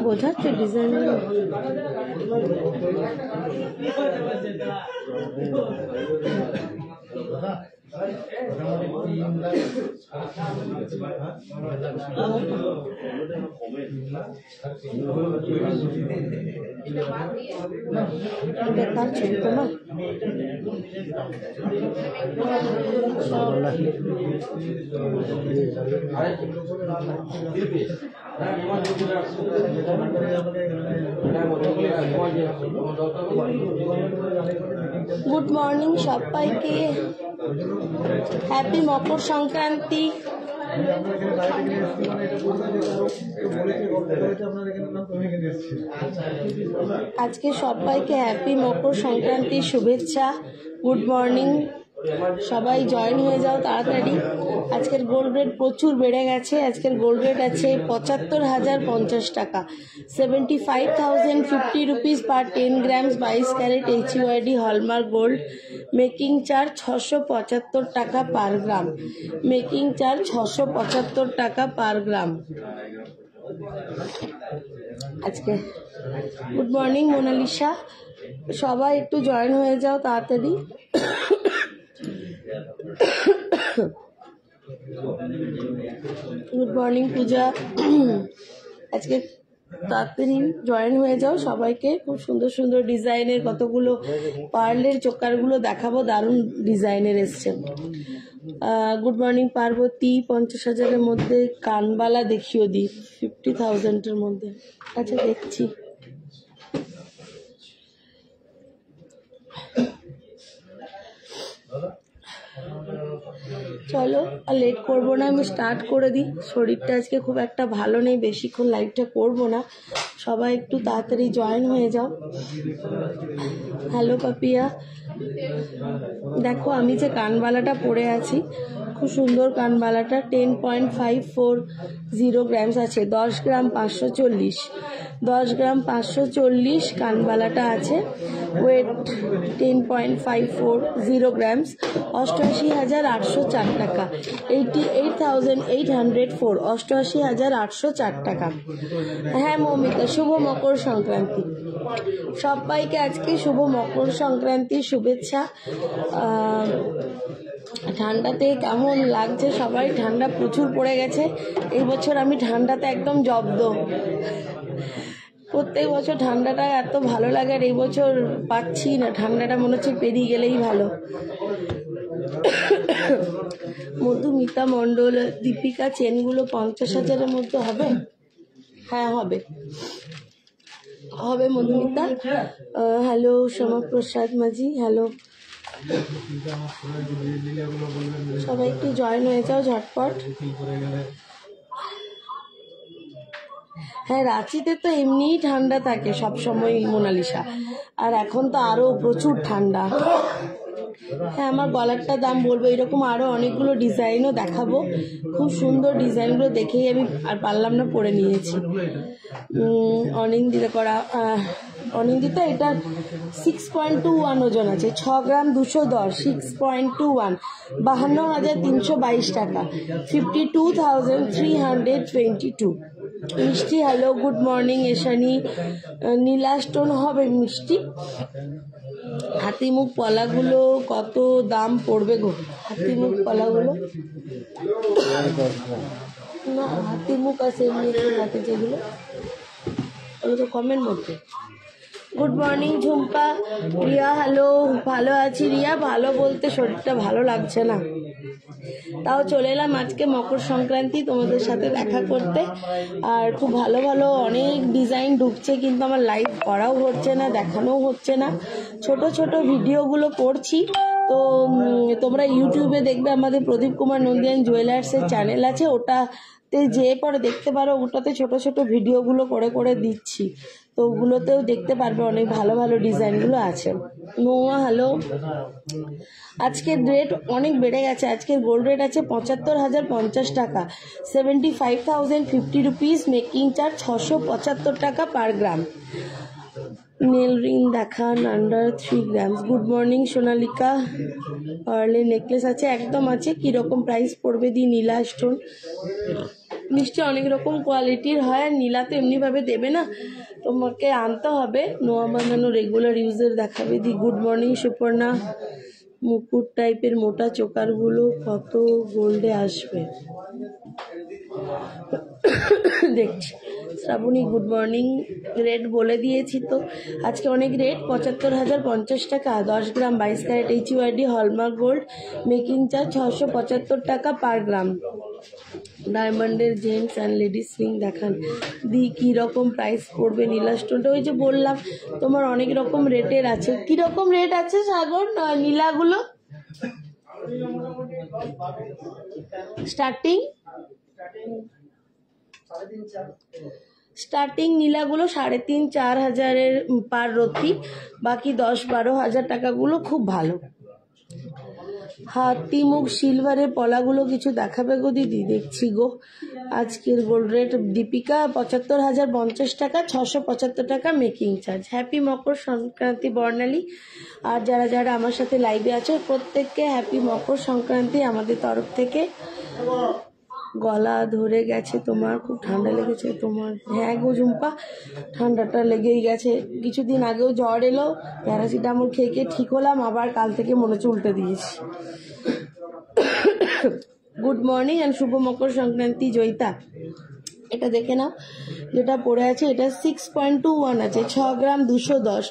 বোঝাচ্ছে ডিজাইন দেখাচ্ছেন তো না গুড মর্নিং সবাইকে, হ্যাপি মকর সংক্রান্তি। আজকে সবাইকে হ্যাপি মকর সংক্রান্তির শুভেচ্ছা। গুড মর্নিং, সবাই জয়েন হয়ে যাও তাড়াতাড়ি। আজকের গোল্ড রেট প্রচুর বেড়ে গেছে। আজকের গোল্ড রেট আছে ৭৫,০৫০ টাকা, 75,050 rupees per 10 grams 22 carat HUID hallmark gold. Making charge ৬৭৫ টাকা পার গ্রাম। মেকিং চার্জ ৬৭৫ টাকা পার গ্রাম। আজকে গুড মর্নিং মোনালিসা, সবাই একটু জয়েন হয়ে যাও তাড়াতাড়ি। গুড মর্নিং পূজা, আজকে তাড়াতাড়ি জয়েন হয়ে যাও সবাইকে। খুব সুন্দর সুন্দর ডিজাইনের কতগুলো পার্লের চোকারগুলো দেখাবো, দারুণ ডিজাইনের এসছে। গুড মর্নিং পার্বতী, 50,000-এর মধ্যে কানবালা দেখিও দি, 50,000-এর মধ্যে। আচ্ছা দেখছি। চলো আর লেট করবো না, আমি স্টার্ট করে দিই। শরীরটা আজকে খুব একটা ভালো নেই, বেশিক্ষণ লাইভটা করবো না। সবাই একটু তাড়াতাড়ি জয়েন হয়ে যাও। হ্যালো পাপিয়া, দেখো আমি যে কানবালাটা পরে আছি, খুব সুন্দর কানবালাটা। 10.540 গ্রামস আছে, 10 গ্রাম 540, 10 গ্রাম 540 কানবালাটা আছে। ওয়েট 10.540 গ্রামস, 88,804 টাকা, 88,804, 88,804 টাকা। হ্যাঁ মৌমিতা, শুভ মকর সংক্রান্তি সবাইকে। আজকে শুভ মকর সংক্রান্তির শুভেচ্ছা। ঠান্ডাতে কেমন লাগছে সবাই? ঠান্ডা প্রচুর পড়ে গেছে এই বছর। আমি ঠান্ডাতে একদম জব্দ। প্রত্যেক বছর ঠান্ডাটা এত ভালো লাগে, আর এই বছর পাচ্ছি না। ঠান্ডাটা মনে হচ্ছে পেরিয়ে গেলেই ভালো। মধুমিতা মণ্ডল, দীপিকা, চেনগুলো 50,000-এর মধ্যে হবে? হ্যাঁ হবে হবে মধুমিতা। হ্যালো শ্যামাপ্রসাদ মাঝি, হ্যালো। সবাই একটু জয়েন হয়ে যাও ঝটপট। হ্যাঁ রাঁচিতে তো এমনিই ঠান্ডা থাকে সবসময় মোনালিসা, আর এখন তো আরো প্রচুর ঠান্ডা। হ্যাঁ আমার গলারটা দাম বলবো, এরকম আরো অনেকগুলো ডিজাইনও দেখাবো। খুব সুন্দর ডিজাইনগুলো দেখেই আমি আর পারলাম না, পরে নিয়েছি। অনিন্দিতা করা, অনিন্দিতা এটা 6.21 ওজন আছে, 6 গ্রাম 210, 6.21, 52,322 টাকা, 52,322। মিষ্টি হ্যালো, গুড মর্নিং এশানি। নীলা স্টোন হবে মিষ্টি। হাতিমুখ পলাগুলো কত দাম পড়বে গো? হাতিমুখ পলাগুলো না, হাতিমুখ আছে এমনি হাতে যেগুলো, ওগুলো তো কমের মধ্যে। Good morning Jhumpa. Riya hello, ভালো আছি রিয়া। ভালো বলতে শরীরটা ভালো লাগছে না, তাও চলে এলাম আজকে মকর সংক্রান্তি তোমাদের সাথে দেখা করতে। আর খুব ভালো ভালো অনেক ডিজাইন ঢুকছে, কিন্তু আমার লাইভ করাও হচ্ছে না, দেখানোও হচ্ছে না। ছোট ছোট ভিডিওগুলো করছি, তো তোমরা ইউটিউবে দেখবে আমাদের প্রদীপ কুমার নন্দিয়ান জুয়েলার্সের চ্যানেল আছে, ওটাতে যে পরে দেখতে পারো। ওটাতে ছোট ছোট ভিডিওগুলো করে করে দিচ্ছি, তো ওগুলোতেও দেখতে পারবে, অনেক ভালো ভালো ডিজাইনগুলো আছে। মৌয়া হ্যালো, আজকের রেট অনেক বেড়ে গেছে। আজকের গোল্ড রেট আছে ৭৫,০৫০ টাকা, 75,050 রুপিস, মেকিং চার্জ ৬৭৫ টাকা পার গ্রাম। নেল রিং দেখান under 3 grams. Good morning Sonalika, pearl necklace আছে, একদম আছে। কিরকম প্রাইস পড়বে দি? নীলা স্টোন নিশ্চয় অনেক রকম কোয়ালিটির হয়, আর নীলা তো এমনিভাবে দেবে না, তোমাকে আনতে হবে। নোয়া বাঁধানো রেগুলার ইউজের দেখাবে দি। গুড মর্নিং সুপর্ণা, মুকুট টাইপের মোটা চোকারগুলো কত গোল্ডে আসবে দেখছি। শ্রাবণী গুড মর্নিং, রেট বলে দিয়েছি তো আজকে অনেক রেট। ৭৫,০৫০ টাকা, 10 gram 22 carat HUID hallmark gold, making charge ৬৭৫ টাকা পার গ্রাম। ডায়মন্ডের জেন্টস অ্যান্ড লেডিস রিং দেখান দি, কীরকম প্রাইস পড়বে? নীলা স্টোনটা ওই যে বললাম তোমার অনেক রকম রেটের আছে। কীরকম রেট আছে সাগর নীলাগুলো? স্টার্টিং নীলাগুলো ৩,৫০০-৪ হাজারের পার রতি, বাকি ১০-১২ হাজার টাকাগুলো খুব ভালো। হাতি মুখ সিলভারের পলাগুলো কিছু দেখাবে গো দিদি? দেখছি গো। আজকের গোল্ড রেট দীপিকা ৭৫,০৫০ টাকা, ৬৭৫ টাকা making charge. Happy Makar Sankranti বর্ণালী। আর যারা যারা আমার সাথে লাইভে আছো প্রত্যেককে হ্যাপি মকর সংক্রান্তি আমাদের তরফ থেকে। গলা ধরে গেছে তোমার, খুব ঠান্ডা লেগেছে তোমার? হ্যাঁ গো ঝুম্পা, ঠান্ডাটা লেগেই গেছে। কিছুদিন আগেও জ্বর এলো, প্যারাসিটামল খেয়ে খেয়ে ঠিক হলাম, আবার কাল থেকে মনে হচ্ছে উল্টে দিয়েছি। গুড মর্নিং অ্যান্ড শুভ মকর সংক্রান্তি জয়িতা। এটা দেখে নাও, যেটা পড়ে আছে এটা 6.21 আছে, 6 গ্রাম 210।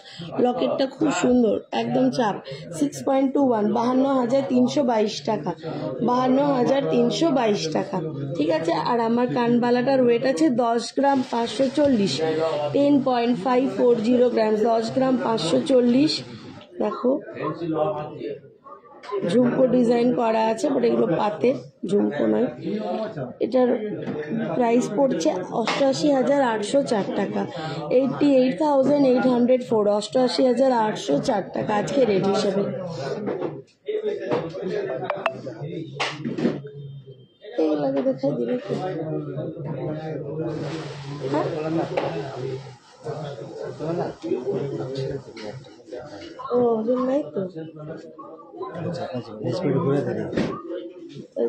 লকেটটা খুব সুন্দর, একদম চাপ। 6.21, ৫২,৩২২ টাকা, ৫২,৩২২ টাকা। ঠিক আছে। আর আমার কানবালাটার ওয়েট আছে 10 গ্রাম 540, 10.540 গ্রামস, 10 গ্রাম 540। দেখো ঝুমকো ডিজাইন করা আছে, বাট এগুলো পাতের ঝুমকো নয়। এটার প্রাইস পড়ছে ৮৮,৮০৪ টাকা, 88,804, 88,804 টাকা আজকে রেট হিসেবে। এইগুলোকে দেখাই দিলে ও ওজন নাই তো,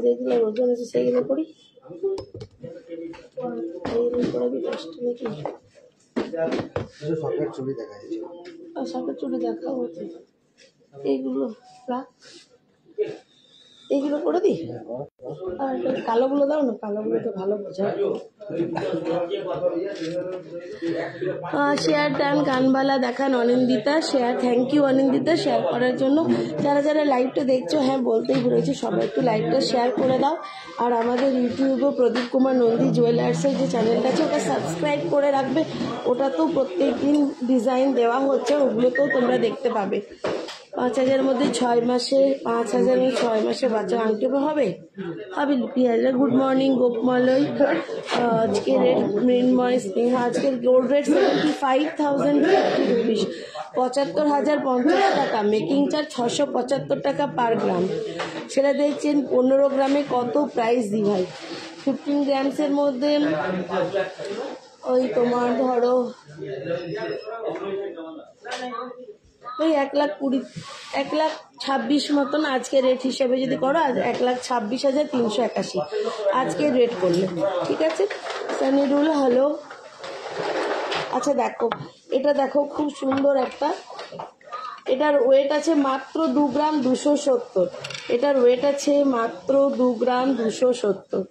যেগুলো ওজন আছে সেগুলো করি, সকেট চুড়ি দেখাবো। এইগুলো এইগুলো করে দিই, আর কালোগুলো দাও না, কালোগুলো তো ভালো বোঝা। শেয়ার টান কানবালা দেখান Anindita, share. Thank you Anindita share করার জন্য। যারা যারা লাইভটা দেখছো, হ্যাঁ বলতেই ভুলেছি, সবাই একটু লাইভটা শেয়ার করে দাও। আর আমাদের ইউটিউবে প্রদীপ কুমার নন্দী জুয়েলার্সের যে চ্যানেলটা আছে ওটা সাবস্ক্রাইব করে রাখবে, ওটা তো প্রত্যেক দিন ডিজাইন দেওয়া হচ্ছে, ওগুলোতেও তোমরা দেখতে পাবে। ৫,০০০ মধ্যে ৬ মাসে, ৫,০০০ ৬ মাসে বাচ্চা আংটি হবে হবে লিপিহাজার। Good morning গোপমালয়। আজকে রেট মৃন্ময় স্নেহা, আজকের গোল্ড রেট 75,050 রুপিস, ৭৫,০৫০ টাকা, মেকিং চার্জ ৬৭৫ টাকা পার গ্রাম। সেটা দেখছেন ১৫ গ্রামে কত প্রাইস দি ভাই। 15 গ্রামসের মধ্যে ওই তোমার ধরো ওই 1,20,000 1,26,000 মতন আজকে রেট হিসেবে যদি করো, আজ 1,26,381 আজকে রেট করলে। ঠিক আছে। সানিরুল হ্যালো। আচ্ছা দেখো এটা, দেখো খুব সুন্দর একটা, এটার ওয়েট আছে মাত্র 2 গ্রাম 270, এটার ওয়েট আছে মাত্র 2 গ্রাম 270,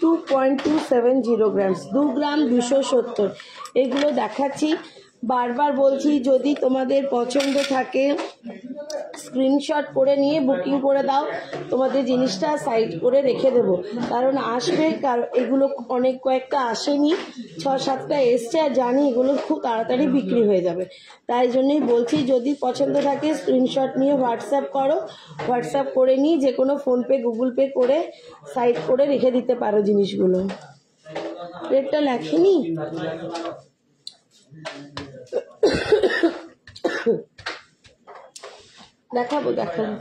2.270 গ্রামস, 2 গ্রাম 270। এগুলো দেখাচ্ছি, বারবার বলছি, যদি তোমাদের পছন্দ থাকে স্ক্রিনশট করে নিয়ে বুকিং করে দাও, তোমাদের জিনিসটা সাইড করে রেখে দেবো, কারণ আসবে, এগুলো অনেক কয়েকটা আসেনি, 6-7টা এসছে, আর জানি এগুলো খুব তাড়াতাড়ি বিক্রি হয়ে যাবে। তাই জন্যই বলছি, যদি পছন্দ থাকে স্ক্রিনশট নিয়ে হোয়াটসঅ্যাপ করো, হোয়াটসঅ্যাপ করে নিয়ে যে কোনো ফোনপে গুগল পে করে সাইড করে রেখে দিতে পারো জিনিসগুলো। রেটটা লেখেনি। দেখাবো দেখাবো,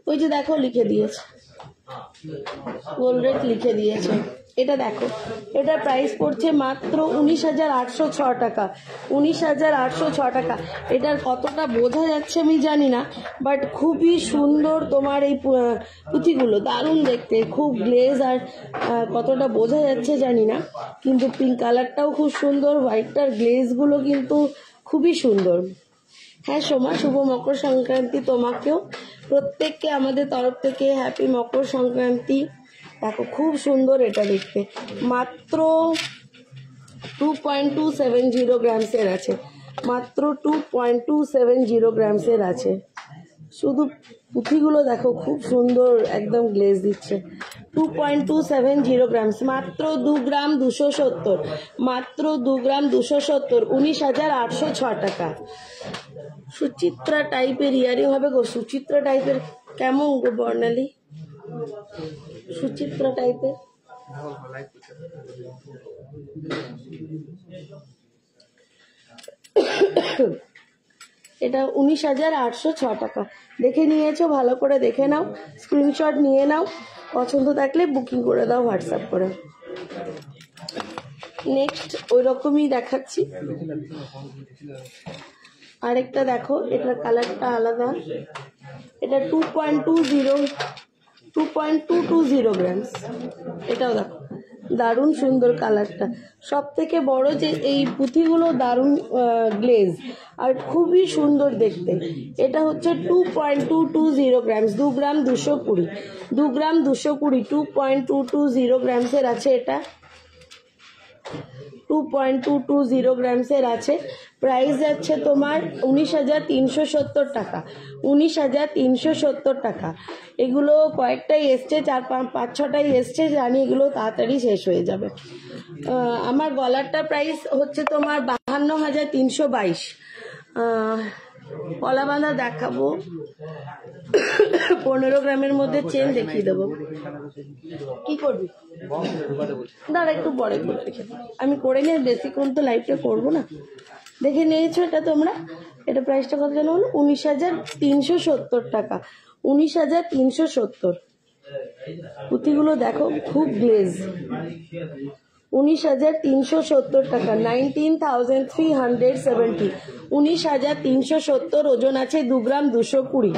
ওই যে দেখো লিখে দিয়েছে, গোল্ড রেট লিখে দিয়েছে। এটা দেখো, এটার প্রাইস পড়ছে মাত্র 19,806 টাকা। 19,806 টাকা। এটার কতটা বোঝা যাচ্ছে আমি জানি না, বাট খুবই সুন্দর তোমার এই পুঁথিগুলো, দারুণ দেখতে, খুব গ্লেজ। আর কতটা বোঝা যাচ্ছে জানি না, কিন্তু পিঙ্ক কালারটাও খুব সুন্দর, হোয়াইটটার গ্লেজগুলো কিন্তু খুবই সুন্দর। হ্যাঁ সোমা, শুভ মকর সংক্রান্তি তোমাকেও, প্রত্যেককে আমাদের তরফ থেকে হ্যাপি মকর সংক্রান্তি। দেখো খুব সুন্দর এটা দেখতে, মাত্র 2.270 গ্রামসের আছে, মাত্র 2.270 গ্রামসের আছে। শুধু পুঁথিগুলো দেখো খুব সুন্দর, একদম গ্লেজ দিচ্ছে। 2.270 গ্রামস, মাত্র 2 গ্রাম 270, মাত্র 2 গ্রাম 270, 19,806 টাকা। সুচিত্রা টাইপের ইয়ারিং হবে গো, সুচিত্রা টাইপের কেমন গো বর্ণালী? সুচিত্রা টাইপের এটা 19,806 টাকা। দেখে নিয়েছো, ভালো করে দেখে নাও, স্ক্রিনশট নিয়ে নাও, পছন্দ থাকলে বুকিং করে দাও হোয়াটসঅ্যাপ করে। নেক্সট ওই রকমই দেখাচ্ছি, আরেকটা দেখো, এটার কালারটা আলাদা। এটা 2.220 গ্রামস। এটাও দেখো দারুণ সুন্দর কালারটা। সব থেকে বড় যে এই পুঁথিগুলো দারুণ গ্লেজ আর খুবই সুন্দর দেখতে। এটা হচ্ছে 2.220 গ্রামস, 2 গ্রাম 220, 2 গ্রাম 220, 2.220 গ্রামসের আছে এটা, 2.220 গ্রামসের আছে। প্রাইস যাচ্ছে তোমার 19,370 টাকা, 19,370 টাকা। এগুলো কয়েকটাই এসছে, 4-5-6টাই এসছে, জানি এগুলো তাড়াতাড়ি শেষ হয়ে যাবে। আমার গলারটা প্রাইস হচ্ছে তোমার 52,322। কলা বাঁধা দেখাবো, 15 গ্রামের মধ্যে চেন দেখিয়ে দেবো। কি করবি দাঁড়া, একটু পরে করে রেখে, আমি করে নিয়ে বেশিক্ষণ তো লাইভটা করবো না। দেখে নিয়েছো এটা তোমরা, এটা প্রাইসটা কত জানো হলো? 19,370 টাকা, 19,370। পুঁথিগুলো দেখো খুব গ্লেজ, 19,370 টাকা, 19,370, 19,370। ওজন আছে 2 গ্রাম 220।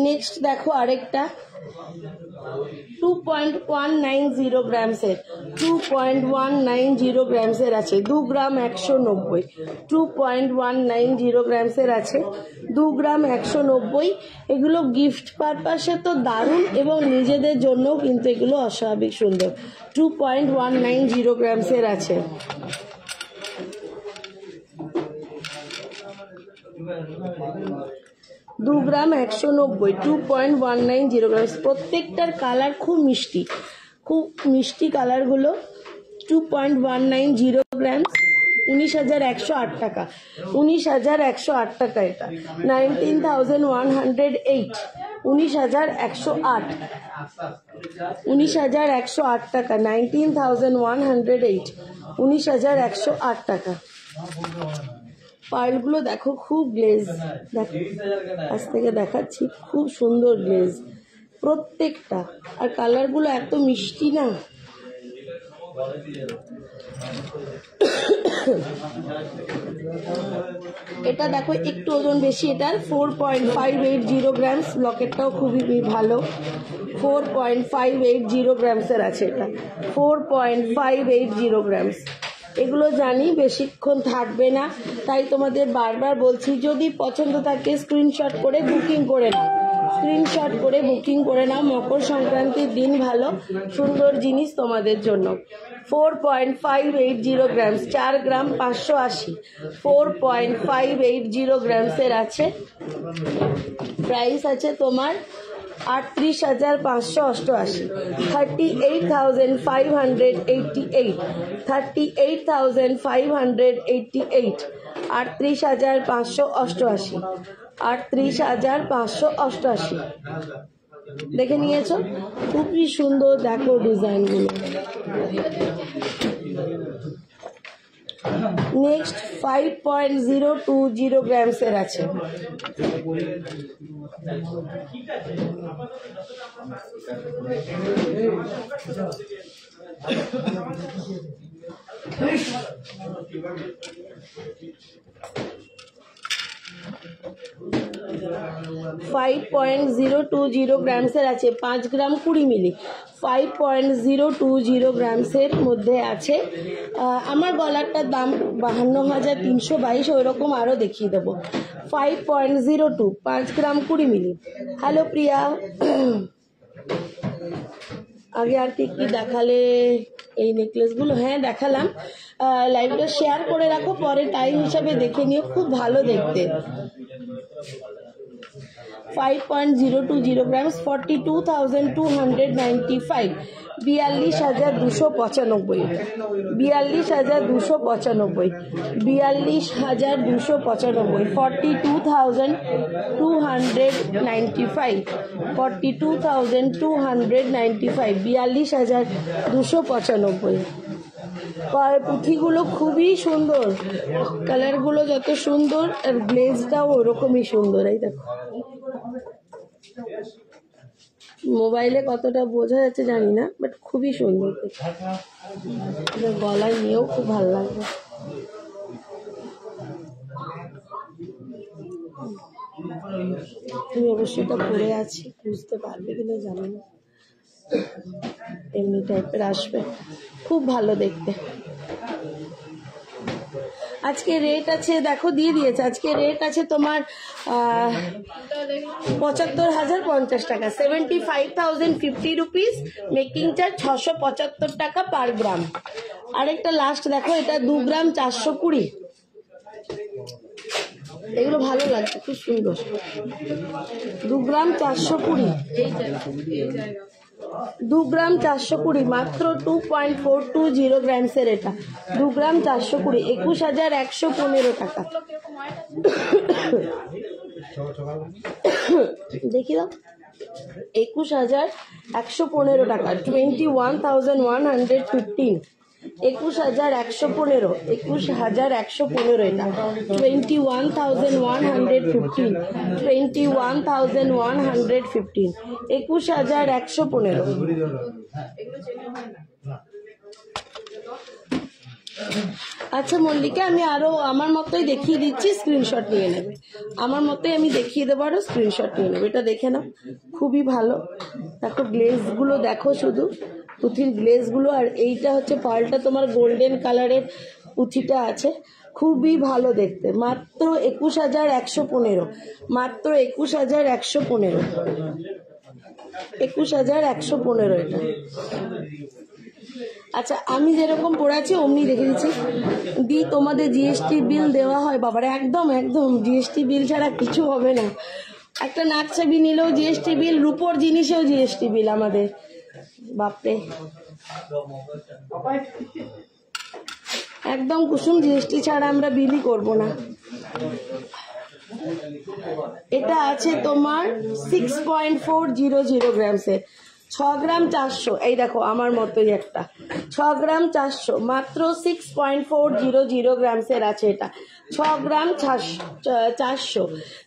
নেক্সট দেখো আরেকটা 2.190 গ্রামসের, 2.190 গ্রামসের আছে, 2 গ্রাম 190, 2.190 গ্রামসের আছে, 2 গ্রাম 190। এগুলো গিফট পারপাসে তো দারুণ, এবং নিজেদের জন্যও কিন্তু এগুলো অস্বাভাবিক সুন্দর। 2.190 গ্রামসের আছে। দু গ্রাম 190, 2.190 গ্রাম। প্রত্যেকটার কালার খুব মিষ্টি, খুব মিষ্টি কালারগুলো। 2.190 গ্রাম, 19,108 টাকা, 19,108 টাকা। এটা 19,108, 19,108, 19,108 টাকা, 19,108, 19,108 টাকা। পার্লগুলো দেখো খুব গ্লেজ, দেখো আজ থেকে দেখাচ্ছি, খুব সুন্দর গ্লেজ প্রত্যেকটা, আর কালারগুলো এত মিষ্টি না। এটা দেখো একটু ওজন বেশি, এটার 4.580 গ্রামস। লকেটটাও খুবই ভালো, 4.580 গ্রামসের আছে এটা, 4.580 গ্রামস। এগুলো জানি বেশিক্ষণ থাকবে না, তাই তোমাদের বারবার বলছি, যদি পছন্দ থাকে স্ক্রিনশট করে বুকিং করে নাও, স্ক্রিনশট করে বুকিং করে নাও। মকর সংক্রান্তির দিন ভালো সুন্দর জিনিস তোমাদের জন্য। 4.580 গ্রামস, 4 গ্রাম 580, 4.580 গ্রামসের আছে। প্রাইস আছে তোমার 38,588, 38,588, 38,588, 38,588, 38,588। দেখে নিয়েছো, খুবই সুন্দর দেখো ডিজাইনগুলো। নেক্সট 5.020 গ্রামসের আছে। গ্রামসের আছে, 5 গ্রাম 20 মিলি। 5.020 গ্রামসের মধ্যে আছে। আমার গলারটার দাম 52,322, ওই রকম আরও দেখিয়ে দেবো। 5.02, 5 গ্রাম 20 মিলি। হ্যালো প্রিয়া, আগে আর কি কি দেখালে? এই নেকলেসগুলো হ্যাঁ দেখালাম। লাইভটা শেয়ার করে রাখো, পরে টাইম হিসাবে দেখে নিও, খুব ভালো দেখতে। 5.020 গ্রামস, 42,295, 42,295, 42,295, 42,295, 42,295, 42,295, 42,295। পুঁথিগুলো খুবই সুন্দর, কালারগুলো যত সুন্দর আর গ্লেজটাও ওরকমই সুন্দর। এই দেখো, মোবাইলে কতটা বোঝা যাচ্ছে জানি না, বাট খুবই সুন্দর। গলায় নিয়েও খুব ভালো লাগবে। তুমি অবশ্যই এটা পরে আছি, বুঝতে পারবে কিনা জানি না, এমনি টাইপের আসবে, খুব ভালো দেখতে। আজকে রেট আছে, দেখো দিয়ে দিয়েছে, আজকে রেট আছে তোমার 75,050 টাকা, 75,050 রুপিস। মেকিং চার্জ 675 টাকা পার গ্রাম। আরেকটা লাস্ট দেখো, এটা 2 গ্রাম 420। এগুলো ভালো লাগছে, খুব সুন্দর। 2 গ্রাম 420, 2 গ্রাম 420, মাত্র 2.420 গ্রামসের এটা। 2 গ্রাম 420, 21,115 টাকা। দেখি দাও, 21,115 টাকা, 21,115, 21,115, 21,115 এটা, 21,115, 21,115, 21,115। আচ্ছা মল্লিকা, আমি আরো আমার মতোই দেখিয়ে দিচ্ছি, স্ক্রিনশট নিয়ে নেবে। আমার মতোই আমি দেখিয়ে দেবো, আরো স্ক্রিনশট নিয়ে নেবে। এটা দেখে নাও, খুবই ভালো। দেখো গ্লেজগুলো দেখো, শুধু পুঁথির গ্লেজগুলো। আর এইটা হচ্ছে পার্লটা, তোমার গোল্ডেন কালারের পুঁথিটা আছে, খুবই ভালো দেখতে। মাত্র 21,115, মাত্র 21,115, 21,115 এটা। আচ্ছা, আমি যেরকম পড়াচ্ছি অমনি দেখে দিচ্ছি। তোমাদের জিএসটি বিল দেওয়া হয় বাবারে? একদম একদম, জিএসটি বিল ছাড়া কিছু হবে না। একটা নাক চাবি নিলেও জিএসটি বিল, রূপোর জিনিসেও জিএসটি বিল আমাদের, বাপরে। একদম কুসুম, জিএসটি ছাড়া আমরা বিলই করবো না। এটা আছে তোমার 6.400 গ্রামসের, 6 গ্রাম 400। এই দেখো আমার মতোই একটা, 6 গ্রাম 400, মাত্র 6.400 গ্রামসের আছে এটা, 6 গ্রাম 400।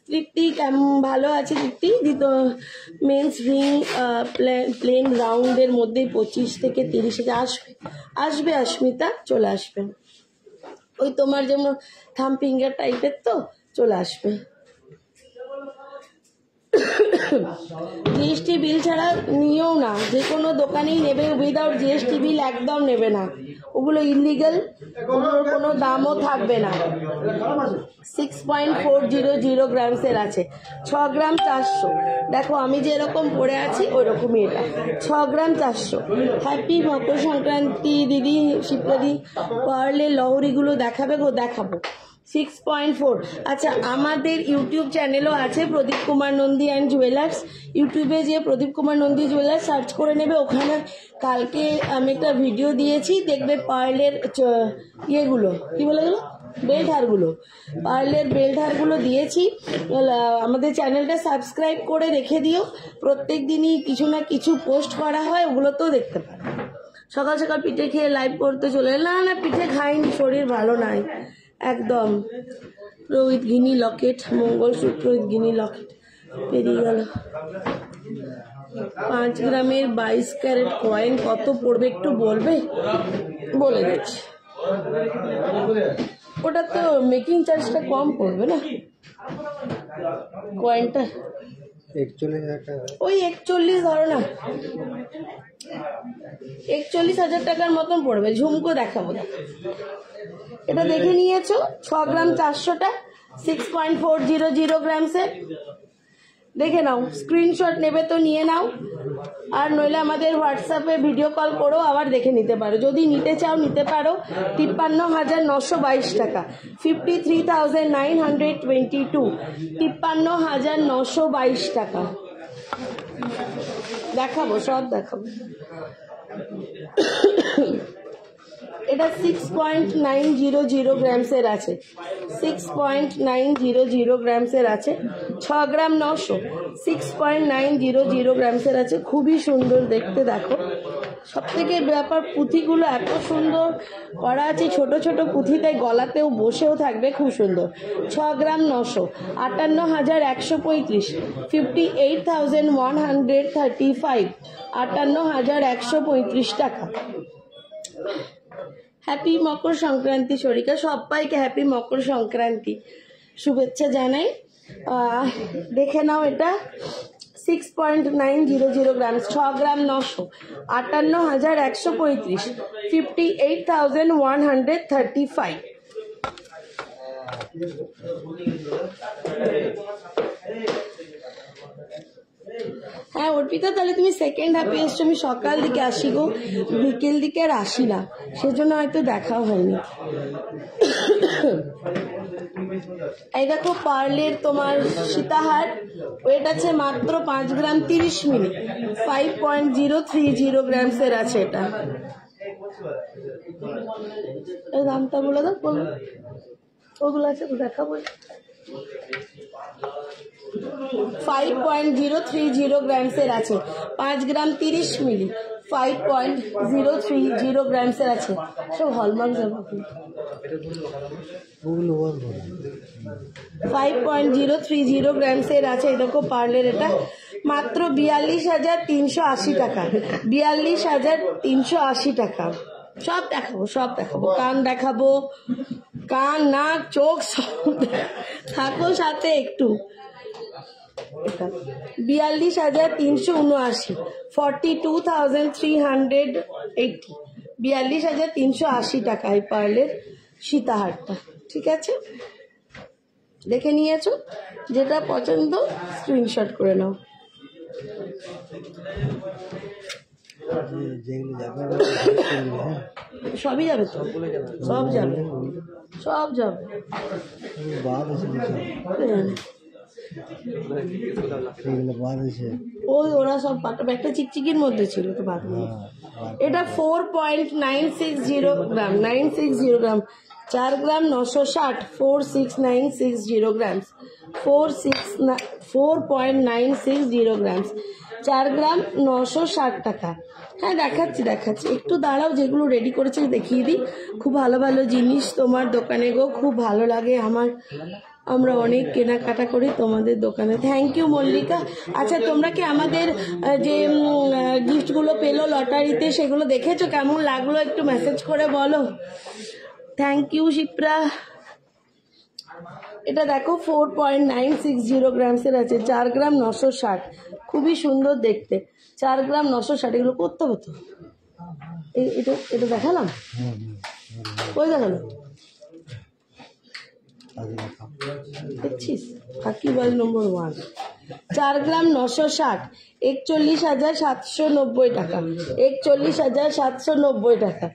তৃপ্তি কেমন? ভালো আছে তৃপ্তি? দিত মেন্স রিং প্লেন রাউন্ডের মধ্যে 25 থেকে 30 আসবে, আসবে অস্মিতা, চলে আসবে। ওই তোমার যেমন থাম ফিঙ্গার টাইপের, তো চলে আসবে। জিএসটি বিল ছাড়া নিও না, যে কোনো দোকানেই নেবে উইদাউট জিএসটি বিল একদম নেবে না, ওগুলো ইলিগাল, ওগুলোর কোনো দামও থাকবে না। 6.400 গ্রামসের আছে, 6 গ্রাম 400। দেখো আমি যেরকম পরে আছি ওই রকমই এটা, 6 গ্রাম 400। হ্যাপি মকর সংক্রান্তি দিদি, শিপ্রাদি। পার্লের লহরিগুলো দেখাবে গো? দেখাবো। 6.4। আচ্ছা, আমাদের ইউটিউব চ্যানেলও আছে, প্রদীপ কুমার নন্দী অ্যান্ড জুয়েলার্স। ইউটিউবে যে প্রদীপ কুমার নন্দী জুয়েলার্স সার্চ করে নেবে, ওখানে কালকে আমি একটা ভিডিও দিয়েছি, দেখবে পার্লের ইয়েগুলো, কি বলে গেলো, বেলধারগুলো, পার্লের বেলধারগুলো দিয়েছি। আমাদের চ্যানেলটা সাবস্ক্রাইব করে রেখে দিও, প্রত্যেক দিনই কিছু না কিছু পোস্ট করা হয়, ওগুলো তো দেখতে পারো। সকাল সকাল পিঠে খেয়ে লাইভ করতে চলে এলাম। না না পিঠে খাইনি, শরীর ভালো নাই একদম। রোহিত গিনি লকেট, মঙ্গলসূত্র রোহিত গিনি লকেট পেরিয়ে গেল। 5 গ্রামের 22 ক্যারেট কয়েন কত পড়বে একটু বলবে? বলে দিচ্ছি, ওটা তো মেকিং চার্জটা কম পড়বে না কয়েনটা, 41,000 টাকা। ওই 41 ধরো না, 41,000 টাকার মতন পড়বে। ঝুমকো দেখাবো, এটা দেখে নিয়েছো 6 গ্রাম 400টা 6.400 গ্রামসের। দেখে নাও, স্ক্রিনশট নেবে তো নিয়ে নাও, আর নইলে আমাদের হোয়াটসঅ্যাপে ভিডিও কল করো, আবার দেখে নিতে পারো। যদি নিতে চাও নিতে পারো। 53,922 টাকা, 53,922, 53,922 টাকা। দেখাবো, সব দেখাবো। এটা 6.900 গ্রামসের আছে, 6.900 গ্রামসের আছে। 6 গ্রাম 900, 6.900 গ্রামসের আছে। খুবই সুন্দর দেখতে, দেখো। সব থেকে ব্যাপার পুঁথিগুলো এত সুন্দর করা আছে, ছোট ছোট পুঁথি, তাই গলাতেও বসেও থাকবে, খুব সুন্দর। 6 গ্রাম 900, 58,135, 58,135, 58,135 টাকা। হ্যাপি মকর সংক্রান্তি শরিকা, সবাইকে হ্যাপি মকর সংক্রান্তি শুভেচ্ছা জানাই। দেখে নাও, এটা 6.900 গ্রাম, 6 গ্রাম 900, 58,135, 58,135। হ্যাঁ অর্পিতা, তাহলে তুমি সেকেন্ড হাফে এসছো, আমি সকাল দিকে আসি গো, বিকেল দিকে আর আসি না, সেজন্য হয়তো দেখাও হয়নি। এই দেখো পার্লের তোমার সীতাহার, ওয়েট আছে মাত্র 5 গ্রাম 30 মিলি, 5.030 গ্রামসের আছে এটা। এই দামটা বলে দাও, ওগুলো আছে দেখাবো। 5.030 গ্রামসের আছে, 5 গ্রাম 30 মিলি, 5.030 গ্রামসের আছে। সব হলমার্ক যাবো, 5.030 গ্রামসের আছে। এরকম পার্লের এটা মাত্র 42,380 টাকা, 42,380 টাকা। সব দেখাবো, সব দেখাবো, কান দেখাবো, কান নাক চোখ সব থাকো সাথে একটু। 42,379, 42,380, 42,380 টাকা এই পার্লের সীতাহারটা। ঠিক আছে, দেখে নিয়েছো, যেটা পছন্দ স্ক্রিনশট করে নাও। সবই যাবে তো, সব যাবে, সব যাবে। ওই ওরা সব পাঠাবে, একটা চিকচিকির মধ্যে ছিল তো বাদ। এটা 4.960 গ্রাম, 960 গ্রাম, 4 গ্রাম 960, 46960 গ্রাম, 4.960 গ্রাম, 4 গ্রাম 960 টাকা। হ্যাঁ দেখাচ্ছি দেখাচ্ছি, একটু দাঁড়াও, যেগুলো রেডি করেছে দেখিয়ে দিই। খুব ভালো ভালো জিনিস তোমার দোকানে গো, খুব ভালো লাগে আমার, আমরা অনেক কেনাকাটা করি তোমাদের দোকানে। Thank you Mallika. আচ্ছা তোমরা কি আমাদের যে গিফটগুলো পেলো লটারিতে, সেগুলো দেখেছো? কেমন লাগলো একটু মেসেজ করে বলো। Thank you Shipra. এটা দেখো 4.960 গ্রামসের আছে, 4 গ্রাম 960, খুবই সুন্দর দেখতে, 4 গ্রাম 960। এগুলো করতে হতো, এটা এটা দেখালাম, ওই দেখালো, দেখছিস ফাঁকি বাজ নম্বর 1। 4 গ্রাম 960, 41,790 টাকা, 41,790 টাকা,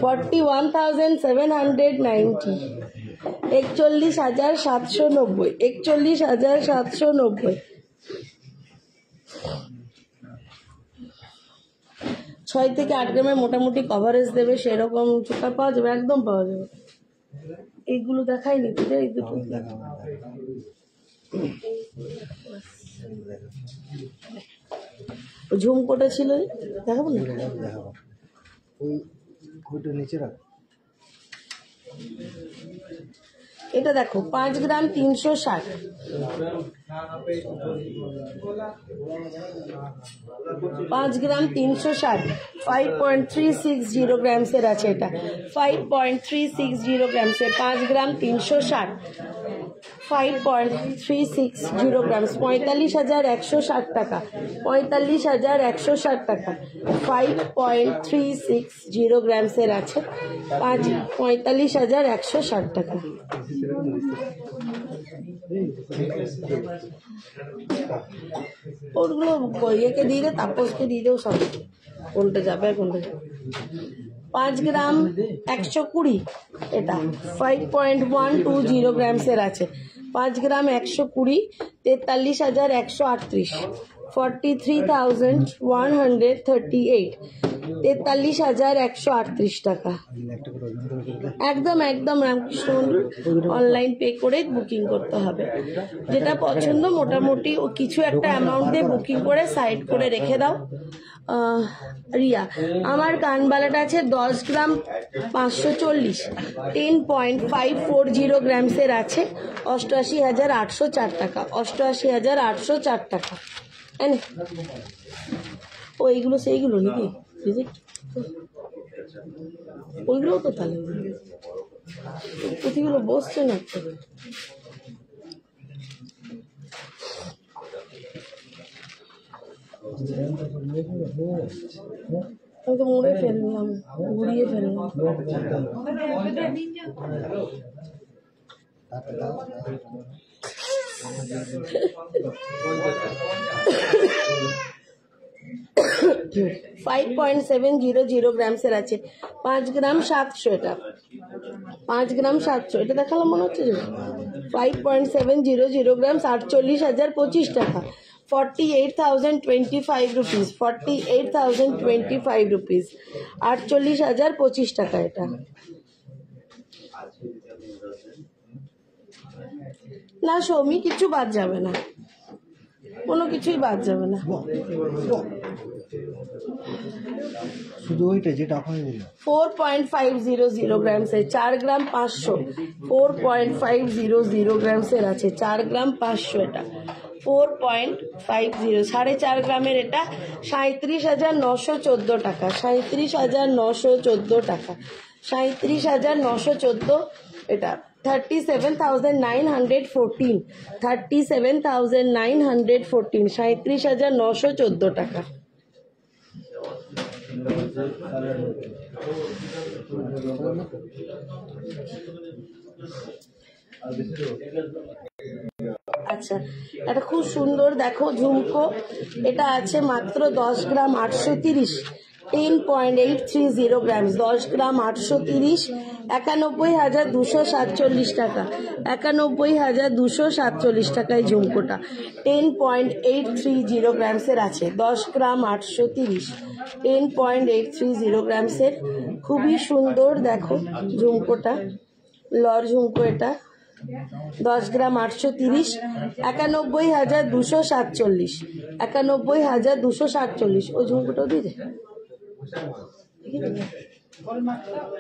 41,790, 41,790, 41,790। 6 থেকে 8 গ্রামের মোটামুটি কভারেজ দেবে, সেরকম চোখা পাওয়া যাবে, একদম পাওয়া যাবে। এইগুলো দেখাইনি তো, এই দুটো ঝুমকোটা ছিল, দেখাবো না? ওই ওইটা নিচে রাখ। এটা দেখো 5 গ্রাম 360, 5 গ্রাম 360, 5.360 গ্রামসের আছে এটা, 5.360 গ্রামসের 5 গ্রাম 360, 5.360 গ্রামস, 45,160 টাকা, 45,160 টাকা, 5.360 গ্রামসের আছে 45,160 টাকা। ওগুলো ইয়েকে দিয়ে দে, তাপসকে দিয়ে দেও সব, কোনটা যাবে আর কোনটা যাবে। 5 গ্রাম 120, এটা 5.120 গ্রামসের আছে, 5 গ্রাম 120, 43,138, 43,138, 43,138 টাকা। একটা করে ওজন করে ফেলতে। একদম একদম রামকৃষ্ণ অনলাইন পে করে বুকিং করতে হবে, যেটা পছন্দ মোটামুটি ও কিছু একটা অ্যামাউন্ট দিয়ে বুকিং করে সাইড করে রেখে দাও। রিয়া, আমার কানবালাটা আছে 10 গ্রাম 540, 10.540 গ্রামসের আছে, 88,804 টাকা, 88,804 টাকা। ও এইগুলো সেইগুলো নাকি ভিজিট, ওইগুলো তো তাহলে পুঁথিগুলো বসছে না তো। আমি তো মুড়ে ফেললাম, ঘুরিয়ে ফেললাম। ফাইভ 5.700 গ্রামসের আছে, 5 গ্রাম 700, এটা 5 গ্রাম 700, এটা দেখালাম মনে হচ্ছে যে 5.700 গ্রাম, 48,025 টাকা, 48,025 রুপিস, 48,025 রুপিস, 48,025 টাকা এটা। না সৌমি, কিছু বাদ যাবে না, কোনো কিছুই বাদ যাবে না। শুধু ওইটা যেটা ওখানে দিল 4.500 গ্রামসের, 4 গ্রাম 500, 4.500 গ্রামসের আছে, 4 গ্রাম 500, এটা 4.50, 4.5 গ্রামের, এটা 37,914 টাকা, 37,914 টাকা, 37,914, এটা 37,914, 37,914, 37,914 টাকা। আচ্ছা, এটা খুব সুন্দর দেখো ঝুমকো, এটা আছে মাত্র 10 গ্রাম 830, 10.830 গ্রামস, 10 গ্রাম 830, 91,247 টাকা, 91,247 টাকায় ঝুমকোটা, 10.830 গ্রামসের আছে, 10 গ্রাম 830, 10.830 গ্রামসের, খুবই সুন্দর দেখো ঝুমকোটা, লর ঝুমকো, এটা 10 গ্রাম 830, 91,247, 91,247, ওই ঝুমকোটাও দিয়ে দে,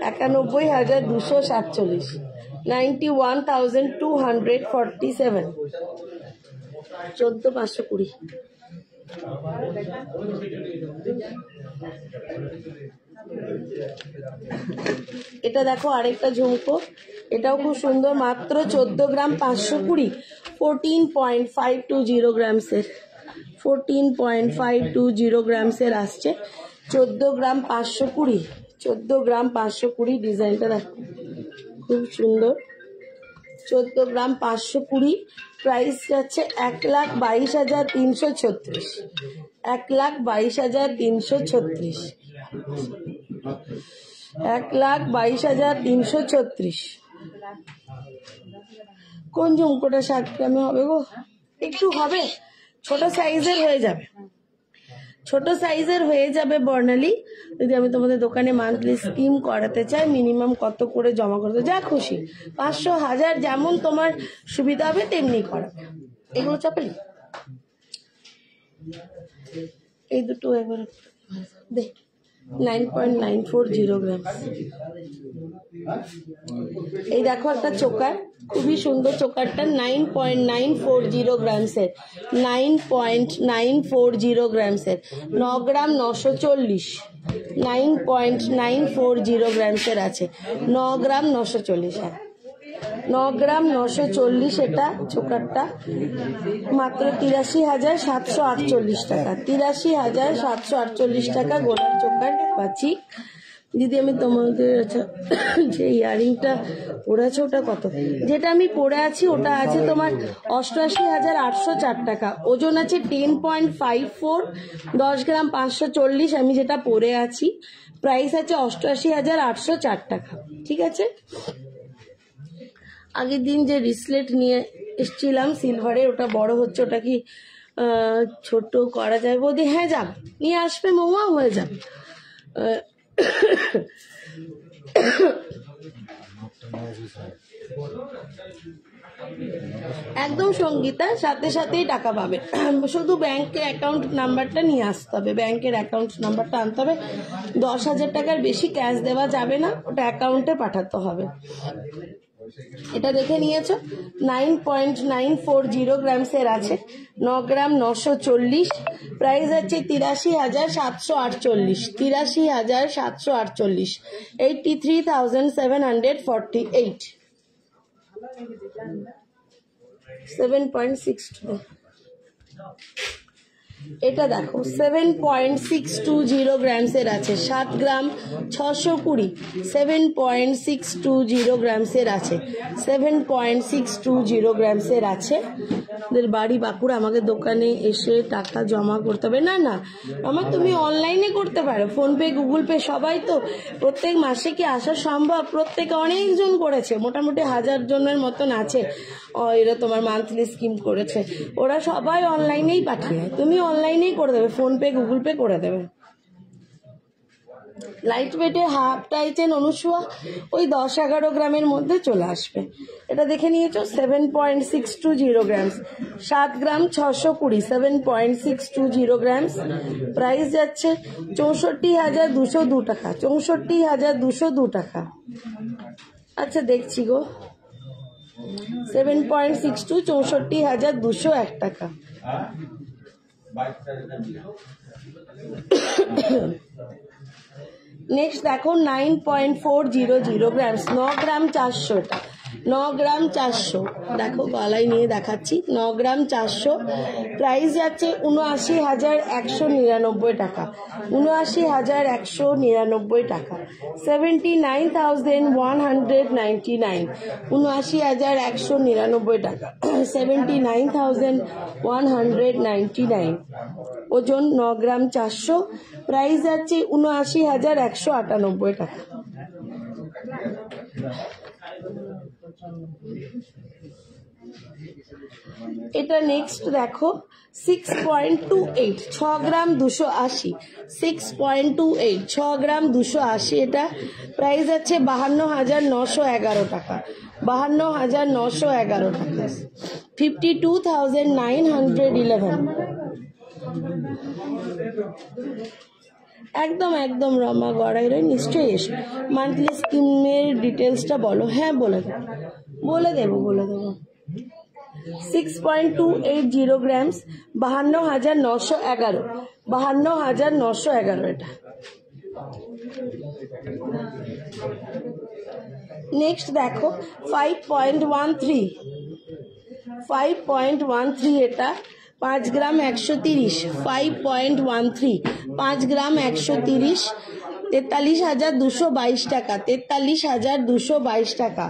91,247, 91,247, 14,520। এটা দেখো আরেকটা ঝুমকো, এটাও খুব সুন্দর, মাত্র 14 গ্রাম 520, 14.520 গ্রামসের, 14.520 গ্রামসের আসছে, 14 গ্রাম 520, 14 গ্রাম 520, ডিজাইনটা দেখো খুব সুন্দর, 14 গ্রাম 520, প্রাইস যাচ্ছে 1,22,336, 1,22,336, 1,22,336। কোন ঝুমকোটা 7 গ্রামে হবে গো? একটু হবে, ছোট সাইজের হয়ে যাবে, ছোট সাইজের হয়ে যাবে বর্ণালী। যদি আমি তোমাদের দোকানে মান্থলি স্কিম করাতে চাই, মিনিমাম কত করে জমা করতে, যা খুশি 500, 1000, যেমন তোমার সুবিধা হবে তেমনি করাবে। এগুলো চাপেলি, এই দুটো এবার দে, 9.940 গ্রাম। এই দেখো একটা চোকার, খুবই সুন্দর চোকারটা, 9.940 গ্রামসের, 9.940 গ্রামসের, 9 গ্রাম 940, 9.940 গ্রামসের আছে, 9 গ্রাম 940। হ্যাঁ, 9 গ্রাম 940 এটা চোকারটা, মাত্র 83,748 টাকা, 83,748 টাকা গোলার চোকার পাচ্ছি। দিদি আমি তোমাদের যে ইয়ারিংটা পরে আছে ওটা কত? যেটা আমি পরে আছি ওটা আছে তোমার 88,804 টাকা, ওজন আছে 10.54, 10 গ্রাম 540। আমি যেটা পরে আছি প্রাইস আছে 88,804 টাকা। ঠিক আছে, আগের দিন যে রিসলেট নিয়ে এসছিলাম সিলভারের, ওটা বড় হচ্ছে, ওটা কি ছোট করা যায় বৌদি? হ্যাঁ যাক, নিয়ে আসবে মৌমা, হয়ে যাক। একদম সঙ্গীতা, সাথে সাথেই টাকা পাবে, শুধু ব্যাংকের অ্যাকাউন্ট নাম্বারটা নিয়ে আসতে হবে, ব্যাংকের অ্যাকাউন্ট নাম্বারটা আনতে হবে। 10,000 টাকার বেশি ক্যাশ দেওয়া যাবে না, ওটা অ্যাকাউন্টে পাঠাতে হবে। এটা দেখে নিয়েছো, 9.940 গ্রামসের আছে, 9 গ্রাম 940, প্রাইস আছে 83,748, 83,748, 83,748, 7.62। এটা দেখো 7.620 গ্রামসের আছে, 7 গ্রাম 620, 7.620 গ্রামসের আছে, 7.620 গ্রামসের আছে। ওদের বাড়ি বাঁকুড়া, আমাকে দোকানে এসে টাকা জমা করতে হবে না। না আমার, তুমি অনলাইনে করতে পারো, ফোনপে গুগল পে, সবাই তো প্রত্যেক মাসে কি আসা সম্ভব? প্রত্যেকে অনেকজন করেছে, মোটামুটি 1000 জনের মতন আছে, এরা তোমার মান্থলি স্কিম করেছে, ওরা সবাই অনলাইনেই পাঠিয়ে, তুমি অনলাইনেই করে দেবে, ফোনপে গুগল পে করে দেবে। লাইট ওয়েটের হাফ টাইচেন অনুসুয়া ওই 10-11 গ্রামের মধ্যে চলে আসবে। এটা দেখে নিয়েছো, 7.620 গ্রামস, 7 গ্রাম 620, 7.620 গ্রামস, প্রাইস যাচ্ছে 64,202 টাকা, 64,202 টাকা। আচ্ছা দেখছি গো, 7.62, 64,201 টাকা। নেক্সট দেখো 9.400 গ্রামস, 9 গ্রাম 400, 9 গ্রাম 400, দেখো গলায় নিয়ে দেখাচ্ছি, 9 গ্রাম 400, প্রাইস যাচ্ছে 79,199 টাকা, 79,199 টাকা, 79,199, 79,199 টাকা, 79,199, ওজন 9 গ্রাম 400, প্রাইস যাচ্ছে 79,198 টাকা। এটা নেক্সট দেখো 6.28, 6 গ্রাম 280, 6.28, 6 গ্রাম 280, এটা প্রাইস আছে 52,911 টাকা, 52,911 টাকা, 52,911। একদম একদম রমা গড়াইরে নিশ্চয়ই এসো, মান্থলি স্কিমের ডিটেলসটা বলো। হ্যাঁ বলে দেবো, বলে দেবো, বলে দেবো। 6.280 গ্রামস, 52,911, 52,911 এটা। নেক্সট দেখো 5.13, 5.13, এটা 5 গ্রাম 130, 5.13, 5 গ্রাম 130, 43,222 টাকা, 43,222 টাকা,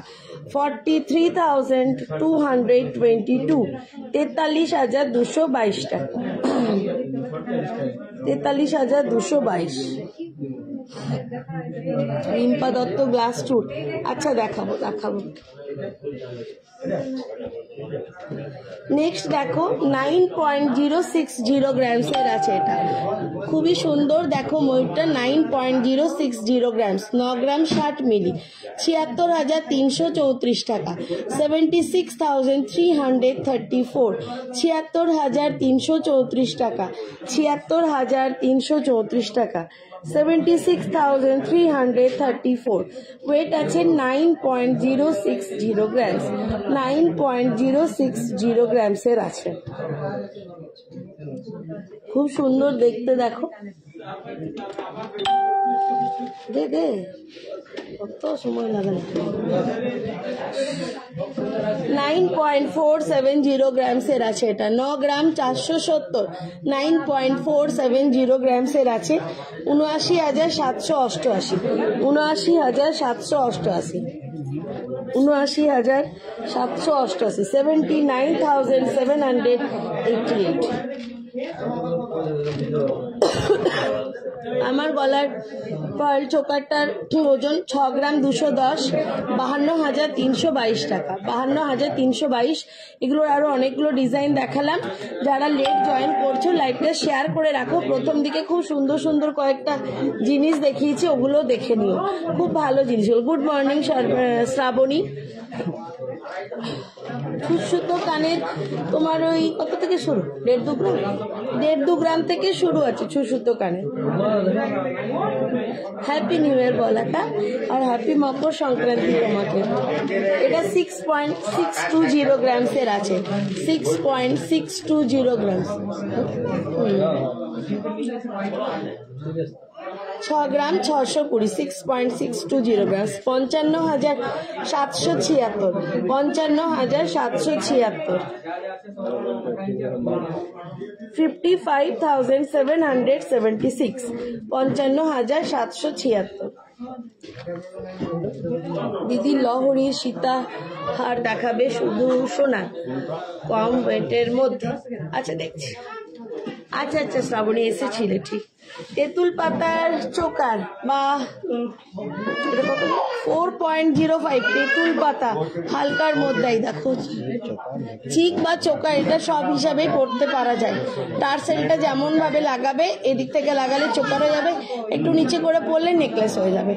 43,222, 43,222 টাকা, 43,222। রিম্পা দত্ত গ্লাস টুর, আচ্ছা দেখাবো। নেক্সট দেখো 9.060 গ্রামসের আছে, এটা খুবই সুন্দর, দেখো ময়ূরটা 9.060 গ্রামস, 9 গ্রাম 60 মিলি, 76,334 টাকা, 76,334, 76,334 টাকা, 76,334 টাকা, 76,334, ওয়েট আছে 9.060 গ্রামস, 9.060 গ্রামসের আছে। খুব সুন্দর দেখতে, দেখো দে দে, কত সময় লাগে। 9.470 গ্রামসের আছে এটা, 9 গ্রাম 470, 9.470 গ্রামসের আছে। 79,788, 79,788, 79,788, 79,788। আমার গলার পার্ল চোকারটার ওজন 6 গ্রাম 210, 52,322 টাকা, 52,322। এগুলোর আরো অনেকগুলো ডিজাইন দেখালাম। যারা লেট জয়েন করছো লাইভটা শেয়ার করে রাখো। প্রথম দিকে খুব সুন্দর সুন্দর কয়েকটা জিনিস দেখিয়েছি, ওগুলো দেখে নিও, খুব ভালো জিনিসগুলো। Good morning Shrabani. সুতো কানের তোমার ওই কত থেকে শুরু? 1.5 গ্রাম, 1.5 গ্রাম থেকে শুরু আছে সুতো কানের। হ্যাপি নিউ ইয়ার বলাটা, আর হ্যাপি মকর সংক্রান্তি তোমাকে। এটা 6.620 গ্রামসের আছে, 6.620 গ্রামস। 6 গ্রাম 620, 6.620 গ্রামস, 55,776, 55,776, 55,776, 55,776। দিদি লহরি সীতা হার দেখাবে শুধু সোনা, কম ওয়েটের মধ্যে। আচ্ছা দেখছি। আচ্ছা আচ্ছা শ্রাবণী এসেছিলে, ঠিক। তেঁতুল পাতার চোকার বা 4.05 তেঁতুল পাতা হালকার মধ্যেই দেখো, চিক বা চোকা, এটা সব হিসাবেই পড়তে পারা যায়। টার্সেলটা যেমন ভাবে লাগাবে, এদিক থেকে লাগালে চোকার হয়ে যাবে, একটু নিচে করে পড়লে নেকলেস হয়ে যাবে।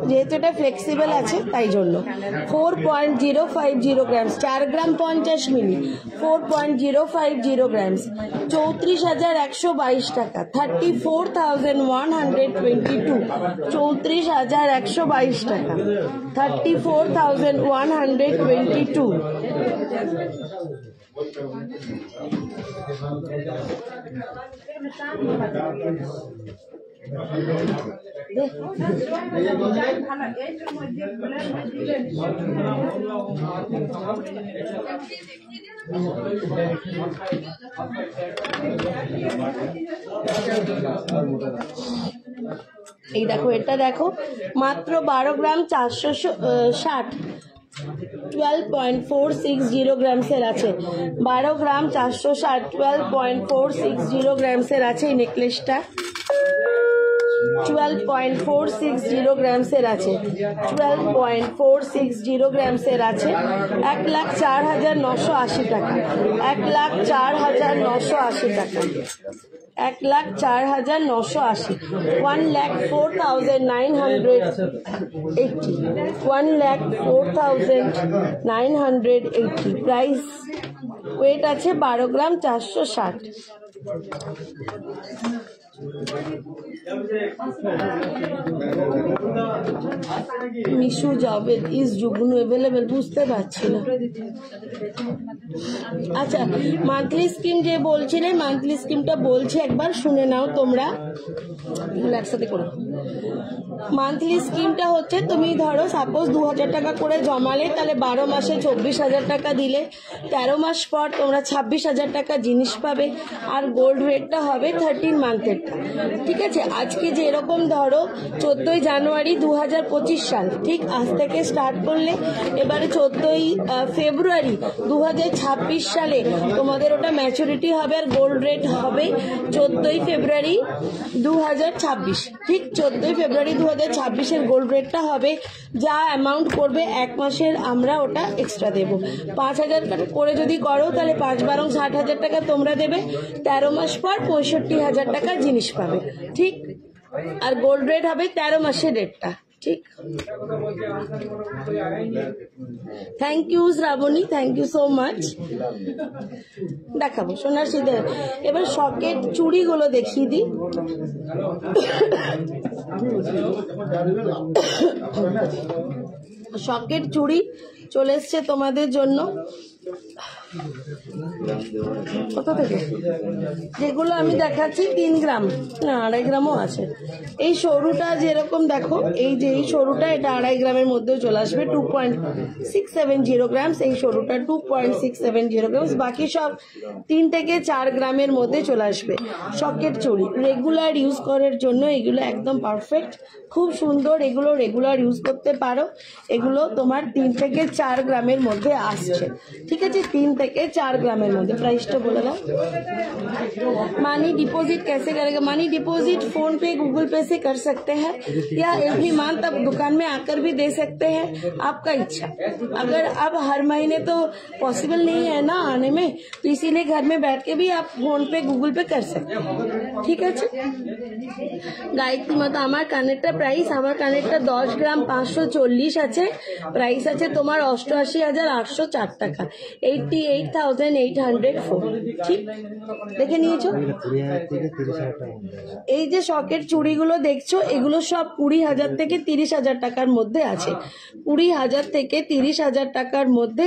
যেহেতু এটা ফ্লেক্সিবল আছে তাই জন্য 4.050 গ্রামস, 4 গ্রাম 50 মিলি, 4.050 গ্রামস, 34,122 টাকা, 34,122, 34,122 টাকা, 34,122। এই দেখো, এটা দেখো, মাত্র 12 গ্রাম 460, 12.460 গ্রামসের আছে, 12 গ্রাম 460, 12.460 গ্রামসের আছে এই নেকলেসটা। 12.460 গ্রামসের আছে, 12.460 গ্রামসের আছে। 1,04,980 টাকা, 1,04,980 টাকা, 1,04,980, 1,04,980, 1,04,980 প্রাইস। ওয়েট আছে 12 গ্রাম 460। মিশু জাভেদ ইজ জুগনু অ্যাভেলেবেল, বুঝতে পারছি না। আচ্ছা, মান্থলি স্কিম যে বলছিলে, মান্থলি স্কিমটা বলছি, একবার শুনে নাও তোমরা, একসাথে করো। মান্থলি স্কিমটা হচ্ছে, তুমি ধরো সাপোজ 2,000 টাকা করে জমালে, তাহলে 12 মাসে 24,000 টাকা দিলে, 13 মাস পর তোমরা 26,000 টাকা জিনিস পাবে, আর গোল্ড রেটটা হবে 13 মান্থেরটা। ঠিক আছে, আজকে যে এরকম ধরো 14ই জানুয়ারি 2025 সাল, ঠিক আজ থেকে স্টার্ট করলে এবারে 14ই ফেব্রুয়ারি 2026 সালে তোমাদের ওটা ম্যাচুরিটি হবে, আর গোল্ড রেট হবে 14ই ফেব্রুয়ারি 2026। ঠিক 14ই ফেব্রুয়ারি 2026-এর গোল্ড রেটটা হবে, যা অ্যামাউন্ট করবে 1 মাসের আমরা ওটা এক্সট্রা দেবো। 5,000 করে যদি করো তাহলে 5 বারং 60,000 টাকা তোমরা দেবে, 13 মাস পর 65,000 টাকা জিনিস পাবে। ঠিক, আর গোল্ড রেট হবে 13 মাসের রেটটা। ঠিক। Thank you Shrabani, thank you so much. দেখাবো সোনার সিঁদুর। এবার সকেট চুড়িগুলো দেখিয়ে দিই। সকেট চুড়ি চলে এসছে তোমাদের জন্য। কোথা থেকে? যেগুলো আমি দেখাচ্ছি 3 গ্রাম না 2.5 গ্রামও আছে। এই সরুটা যেরকম দেখো, এই যে এই সরুটা, এটা 2.5 গ্রামের মধ্যেও চলে আসবে, 2.670 গ্রামস। এই সরুটা 2.670 গ্রামস। বাকি সব 3 থেকে 4 গ্রামের মধ্যে চলে আসবে। সকেট চুড়ি রেগুলার ইউজ করার জন্য এগুলো একদম পারফেক্ট, খুব সুন্দর। এগুলো রেগুলার ইউজ করতে পারো। এগুলো তোমার 3 থেকে 4 গ্রামের মধ্যে আসছে, ঠিক আছে? 3 থেকে 4 গ্রামের মধ্যে। प्राइसটা বলে দাও। मनी डिपॉजिट कैसे करेगा? मनी डिपॉजिट फोन पे गूगल पे से कर सकते हैं, या एवरी मंथ आप दुकान में आकर भी दे सकते हैं, आपका इच्छा। अगर अब हर महीने तो पॉसिबल नहीं है ना आने में, तो इसीलिए घर में बैठ के भी आप फोन पे गूगल पे कर सकते हैं, ठीक है? গায়ত্রী মতো আমার কানেরটা প্রাইস, আমার কানেরটা 10 গ্রাম 540 আছে। প্রাইস আছে তোমার 88,804 টাকা, 88,804। ঠিক দেখে নিয়েছো? এই যে সকেট চুড়িগুলো দেখছো, এগুলো সব 20,000 থেকে 30,000 টাকার মধ্যে আছে। 20,000 থেকে 30,000 টাকার মধ্যে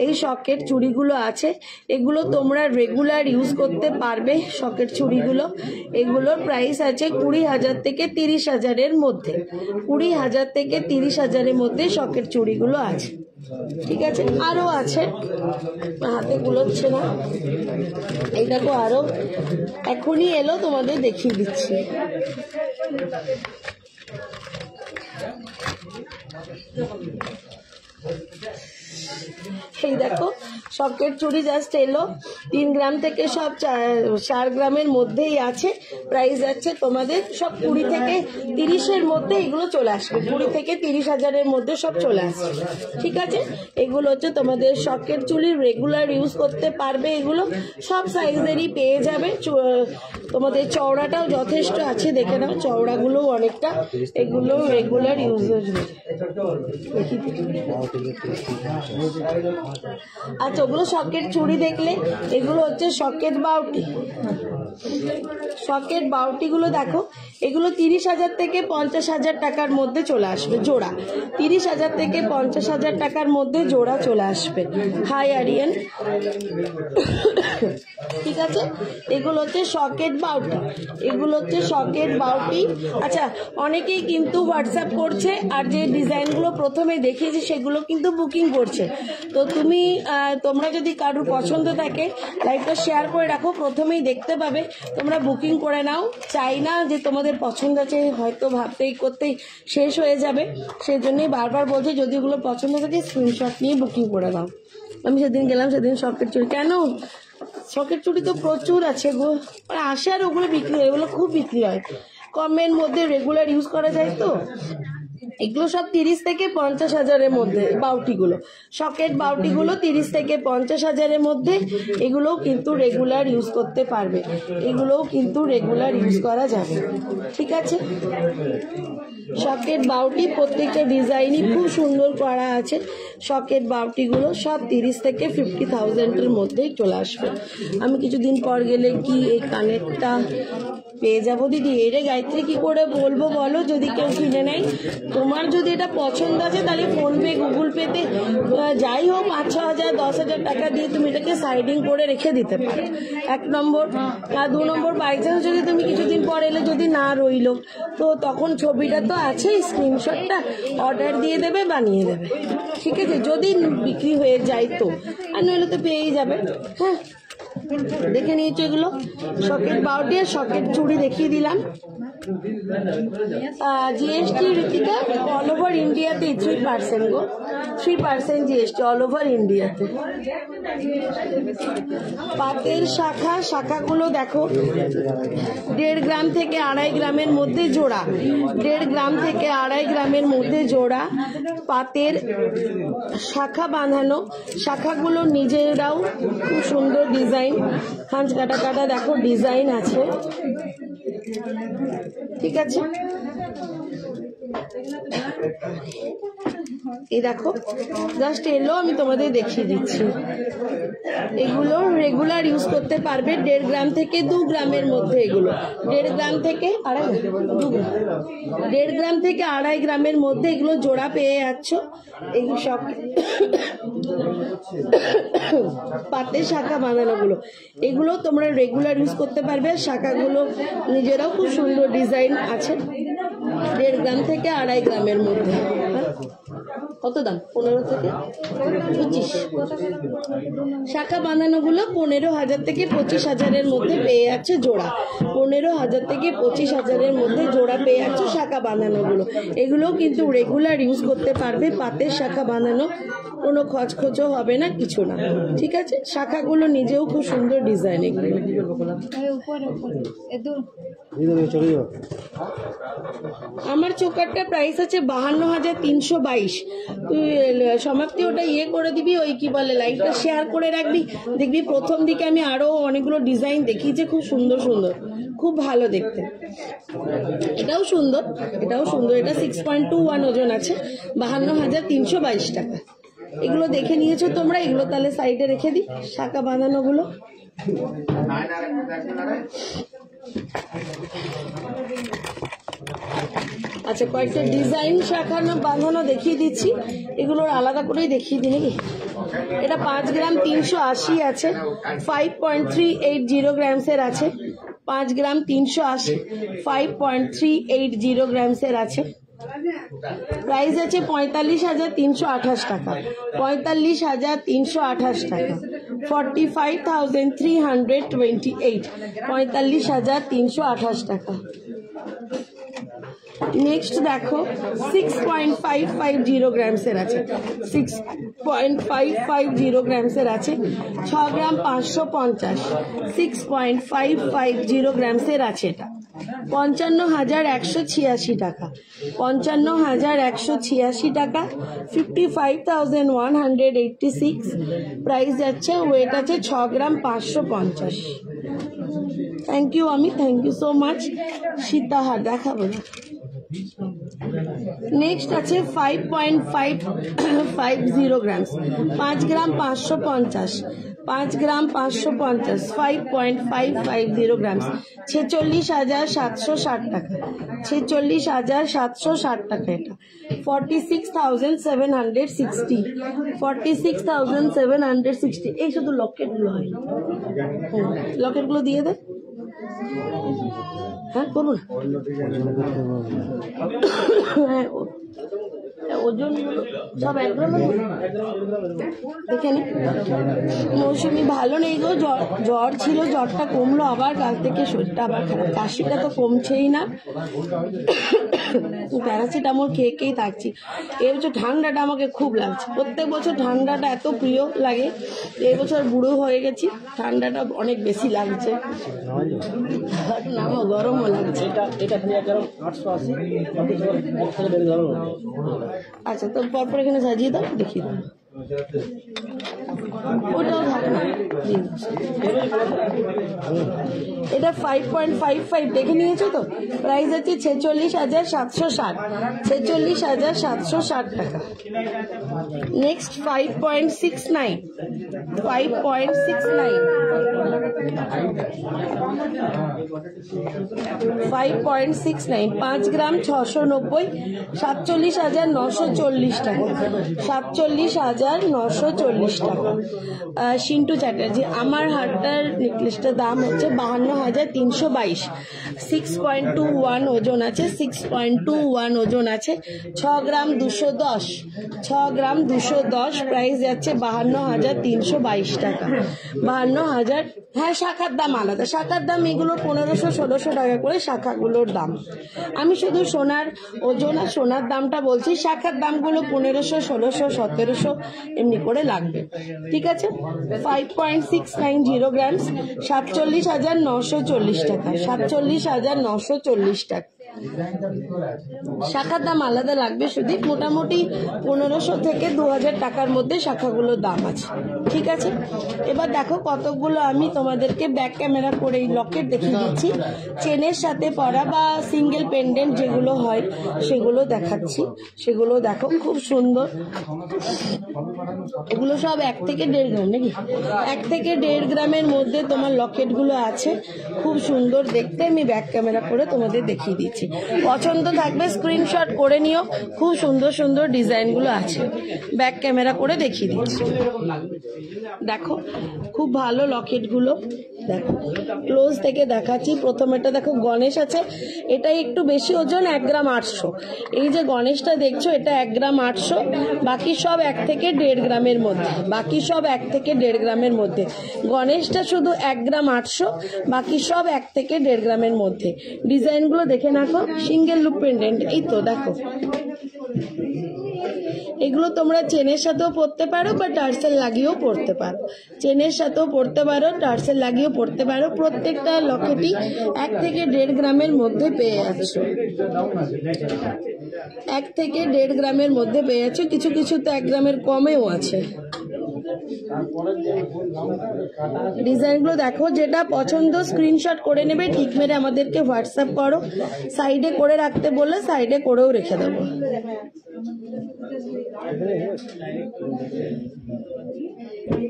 এই সকেট চুড়িগুলো আছে। এগুলো তোমরা রেগুলার ইউজ করতে পারবে। সকেট চুড়িগুলো এগুলোর প্রাইস আছে 20,000 থেকে 30,000-এর মধ্যে। 20,000 থেকে 30,000-এর মধ্যে সকেট চুড়িগুলো আছে, ঠিক আছে? আরো আছে, হাতে গুলোচ্ছে না। এই দেখো আরো এখনই এলো, তোমাদের দেখিয়ে দিচ্ছি। এই দেখো সকেট চুড়ি জাস্ট এলো, 3 গ্রাম থেকে সব 4 গ্রামের মধ্যেই আছে। প্রাইস আছে তোমাদের সব 20 থেকে 30-এর মধ্যে এগুলো চলে আসবে। 20 থেকে 30,000-এর মধ্যে সব চলে আসবে, ঠিক আছে? এগুলো হচ্ছে তোমাদের সকেট চুড়ি, রেগুলার ইউজ করতে পারবে। এগুলো সব সাইজেরই পেয়ে যাবে। তোমাদের চওড়াটাও যথেষ্ট আছে, দেখে নাও চওড়াগুলো অনেকটা। এগুলো রেগুলার ইউজ আচ্ছা, ওগুলো সকেট চুড়ি দেখলে, এগুলো হচ্ছে সকেট বাউটি। সকেট বাউটি গুলো দেখো, এগুলো 30,000 থেকে 50,000 টাকার মধ্যে চলে আসবে জোড়া। 30,000 থেকে 50,000 টাকার মধ্যে জোড়া চলে আসবে। হাই আরিয়ান, ঠিক আছে? এগুলো হচ্ছে সকেট বাউটি, এগুলো হচ্ছে সকেট বাউটি। আচ্ছা, অনেকেই কিন্তু হোয়াটসঅ্যাপ করছে, আর যে ডিজাইনগুলো প্রথমে দেখিয়েছি সেগুলো কিন্তু বুকিং করছে। তো তোমরা যদি কারোর পছন্দ থাকে লাইভটা শেয়ার করে রাখো, প্রথমেই দেখতে পাবে। তোমরা বুকিং করে নাও, চাই না যে তোমাদের পছন্দ আছে হয়তো ভাবতেই করতেই শেষ হয়ে যাবে। সেই জন্যই বারবার বলছি, যদি ওগুলো পছন্দ থাকে স্ক্রিনশট নিয়ে বুকিং করে দাও। আমি সেদিন গেলাম, সেদিন সকেট চুড়ি, কেন সকেট চুড়ি তো প্রচুর আছে গো, আসে আর ওগুলো বিক্রি হয়, ওগুলো খুব বিক্রি হয়, কমের মধ্যে রেগুলার ইউজ করা যায়। তো এগুলো সব 30 থেকে 50,000-এর মধ্যে বাউটিগুলো, সকেট বাউটিগুলো 30 থেকে 50,000-এর মধ্যে। এগুলোও কিন্তু রেগুলার ইউজ করতে পারবে, এগুলোও কিন্তু রেগুলার ইউজ করা যাবে, ঠিক আছে? সকেট বাউটি প্রত্যেকটা ডিজাইনই খুব সুন্দর করা আছে। সকেট বাউটিগুলো সব 30 থেকে 50,000-এর মধ্যেই চলে আসবে। আমি কিছুদিন পর গেলে কি এই কানেরটা পেয়ে যাবো দিদি? এটা গায়ত্রী কি করে বলবো বলো, যদি কেউ কিনে নেয়? তোমার যদি এটা পছন্দ আছে তাহলে ফোন পে গুগল পেতে যাই হোক 5,000 10,000 টাকা দিয়ে তুমি এটাকে সাইডিং করে রেখে দিতে পারো, 1 নম্বর। আর 2 নম্বর, বাই চান্স যদি তুমি কিছুদিন পর এলে যদি না রইলো, তো তখন ছবিটা তো আছেই, স্ক্রিনশটটা অর্ডার দিয়ে দেবে, বানিয়ে দেবে, ঠিক আছে? যদি বিক্রি হয়ে যায় তো, আর নইলে তো পেয়েই যাবে। হ্যাঁ, দেখে নিয়েছো এগুলো সকেট বাউটি আর সকেট চুড়ি দেখিয়ে দিলাম। জিএসটি ঋতিকা অল ওভার ইন্ডিয়াতে 3% গো, 3% জিএসটি অল ওভার ইন্ডিয়াতে। পাতের শাখাগুলো দেখো 1.5 গ্রাম থেকে 2.5 গ্রামের মধ্যে জোড়া, 1.5 গ্রাম থেকে 2.5 গ্রামের মধ্যে জোড়া পাতের শাখা বাঁধানো। শাখাগুলো নিজেরাও খুব সুন্দর ডিজাইন, খাঁজ কাটা কাটা দেখো ডিজাইন আছে, ঠিক আছে? এই দেখো জাস্ট এলো, আমি তোমাদের দেখিয়ে দিচ্ছি। এগুলো রেগুলার ইউজ করতে পারবে, 1.5 গ্রাম থেকে 2 গ্রামের মধ্যে। এগুলো 1.5 গ্রাম থেকে 1.5 গ্রাম থেকে 2.5 গ্রামের মধ্যে এগুলো জোড়া পেয়ে যাচ্ছ। এগুলো সব পাতের শাখা বাঁধানোগুলো, এগুলো তোমরা রেগুলার ইউজ করতে পারবে। শাখাগুলো নিজেরাও খুব সুন্দর ডিজাইন আছে। 1.5 গ্রাম থেকে 2.5 গ্রামের মধ্যে। কত দাম? 15 থেকে 25। শাখা বাঁধানোগুলো 15,000 থেকে 25,000-এর মধ্যে পেয়ে যাচ্ছে জোড়া। 15,000 থেকে 25,000-এর মধ্যে জোড়া পেয়ে যাচ্ছে শাখা বাঁধানোগুলো। এগুলো কিন্তু রেগুলার ইউজ করতে পারবে। পাতের শাখা বাঁধানো, কোনো খচখচও হবে না, কিছু না। ঠিক আছে, শাখাগুলো নিজেও খুব সুন্দর ডিজাইন। এগুলো আমার চোকারটা প্রাইস আছে 52,322। তুই সমাপ্তি ওটা ইয়ে করে দিবি, ওই কি বলে লাইকটা শেয়ার করে রাখবি। দেখবি প্রথম দিকে আমি আরো অনেকগুলো ডিজাইন দেখিয়েছি, খুব সুন্দর সুন্দর, খুব ভালো দেখতে। এটাও সুন্দর, এটাও সুন্দর। এটা 6.21 ওজন আছে, 52,322 টাকা। এগুলো দেখে নিয়েছো তোমরা, এগুলো তাহলে সাইডে রেখে দিই। শাখা বাঁধানোগুলো আচ্ছা, কয়েকটা ডিজাইন শাখানো বাঁধানো দেখিয়ে দিচ্ছি। এগুলোর আলাদা করেই দেখিয়ে দিই নাকি। এটা 5 গ্রাম 380 আছে, 5.380 গ্রামসের আছে। 5 গ্রাম 380, 5.380 গ্রামসের আছে। প্রাইস আছে 45,328 টাকা। 45,328 টাকা। 45,328, 45,328 টাকা। নেক্সট দেখো 6.550 গ্রামসের আছে, 6.550 গ্রামসের আছে। 6 গ্রাম 550, 6.550 গ্রামসের আছে। এটা 55,186 টাকা। 55,186 টাকা। 55,186 প্রাইস যাচ্ছে। ওয়েট আছে 6 গ্রাম 550। থ্যাংক ইউ আমি, থ্যাংক ইউ সো মাচ। সীতাহার দেখাবো না। নেক্সট আছে 5.550 গ্রামস, 5 গ্রাম 550, 5 গ্রাম 550, 5.550 গ্রামস। 46,760 টাকা। 46,760 টাকা। এটা 46,760, 46,760। এই শুধু লকেটগুলো হয়, লকেটগুলো দিয়ে দে। হ্যাঁ করুন। হ্যাঁ ওজন সব একদম দেখে নি। মৌসুমি ভালো নেই গো, জ্বর ছিল, জ্বরটা কমলো আবার, কাল থেকে শরীরটা আবার খারাপ। কাশিটা তো কমছেই না, প্যারাসিটামল খেয়ে খেয়েই থাকছি। এই বছর ঠান্ডাটা আমাকে খুব লাগছে। প্রত্যেক বছর ঠান্ডাটা এত প্রিয় লাগে, এই বছর বুড়ো হয়ে গেছি, ঠান্ডাটা অনেক বেশি লাগছে। নামও গরমও লাগছে। আচ্ছা, তো পরপর এখানে সাজিয়ে দাও, দেখিয়ে দাও। ওটাও থাক না। এটা 5.55 দেখে নিয়েছো তো। প্রাইস আছে 46,760, 46,760 টাকা। নেক্সট 5.69, 5.69, 5.69, 5 গ্রাম 690, 47,940 টাকা। 47,940 টাকা। সিন্টু চ্যাটার্জি, আমার হারটার নেকলেসটার দাম হচ্ছে 52,322। 6.21 ওজন আছে, 6.21 ওজন আছে। 6 গ্রাম 210, 6 গ্রাম 210। প্রাইস যাচ্ছে 52,322 টাকা। 52,000। হ্যাঁ, শাখার দাম আলাদা। শাখার দাম এগুলো 1,500-1,600 টাকা করে শাখাগুলোর দাম। আমি শুধু সোনার ওজন আর সোনার দামটা বলছি। শাখার দামগুলো 1,500, 1,600, 1,700 এমনি করে লাগবে। ঠিক আছে। 5.690 গ্রামস, 47,940 টাকা। 47,940 টাকা। শাখার দাম আলাদা লাগবে শুধু। মোটামুটি 1,500 থেকে 2,000 টাকার মধ্যে শাখাগুলোর দাম আছে। ঠিক আছে, এবার দেখো কতগুলো আমি তোমাদেরকে ব্যাক ক্যামেরা করে এই লকেট দেখিয়ে দিচ্ছি। চেনের সাথে পরা বা সিঙ্গেল পেন্ডেন্ট যেগুলো হয় সেগুলো দেখাচ্ছি, সেগুলো দেখো খুব সুন্দর। এগুলো সব 1 থেকে 1.5 গ্রাম নাকি, 1 থেকে 1.5 গ্রামের মধ্যে তোমার লকেটগুলো আছে, খুব সুন্দর দেখতে। আমি ব্যাক ক্যামেরা করে তোমাদের দেখিয়ে দিচ্ছি, পছন্দ থাকবে স্ক্রিনশট করে নিও। খুব সুন্দর সুন্দর ডিজাইনগুলো আছে, ব্যাক ক্যামেরা করে দেখিয়ে দিচ্ছি। দেখো খুব ভালো লকেটগুলো, দেখো ক্লোজ থেকে দেখাচ্ছি। প্রথমেটা দেখো গণেশ আছে, এটাই একটু বেশি ওজন, 1 গ্রাম 800। এই যে গণেশটা দেখছো এটা 1 গ্রাম 800, বাকি সব 1 থেকে 1.5 গ্রামের মধ্যে, বাকি সব 1 থেকে 1.5 গ্রামের মধ্যে। গণেশটা শুধু 1 গ্রাম 800, বাকি সব 1 থেকে 1.5 গ্রামের মধ্যে। ডিজাইনগুলো দেখে নাকো, সিঙ্গেল লুপ পেন্ডেন্ট, এই তো দেখো। এগুলো তোমরা চেনের সাথেও পরতে পারো বা টার্সেল লাগিয়েও পরতে পারো, চেনের সাথেও পরতে পারো, টার্সেল লাগিয়েও পরতে পারো। প্রত্যেকটা লকেটই 1 থেকে 1.5 গ্রামের মধ্যে পেয়ে যাচ্ছ, 1 থেকে 1.5 গ্রামের মধ্যে পেয়ে যাচ্ছ, কিছু কিছু তো 1 গ্রামের কমেও আছে। ডিজাইনগুলো দেখো, যেটা পছন্দ স্ক্রিনশট করে নেবে, ঠিক মেরে আমাদেরকে হোয়াটসঅ্যাপ করো। সাইডে করে রাখতে বললে সাইডে করেও রেখে দেবো।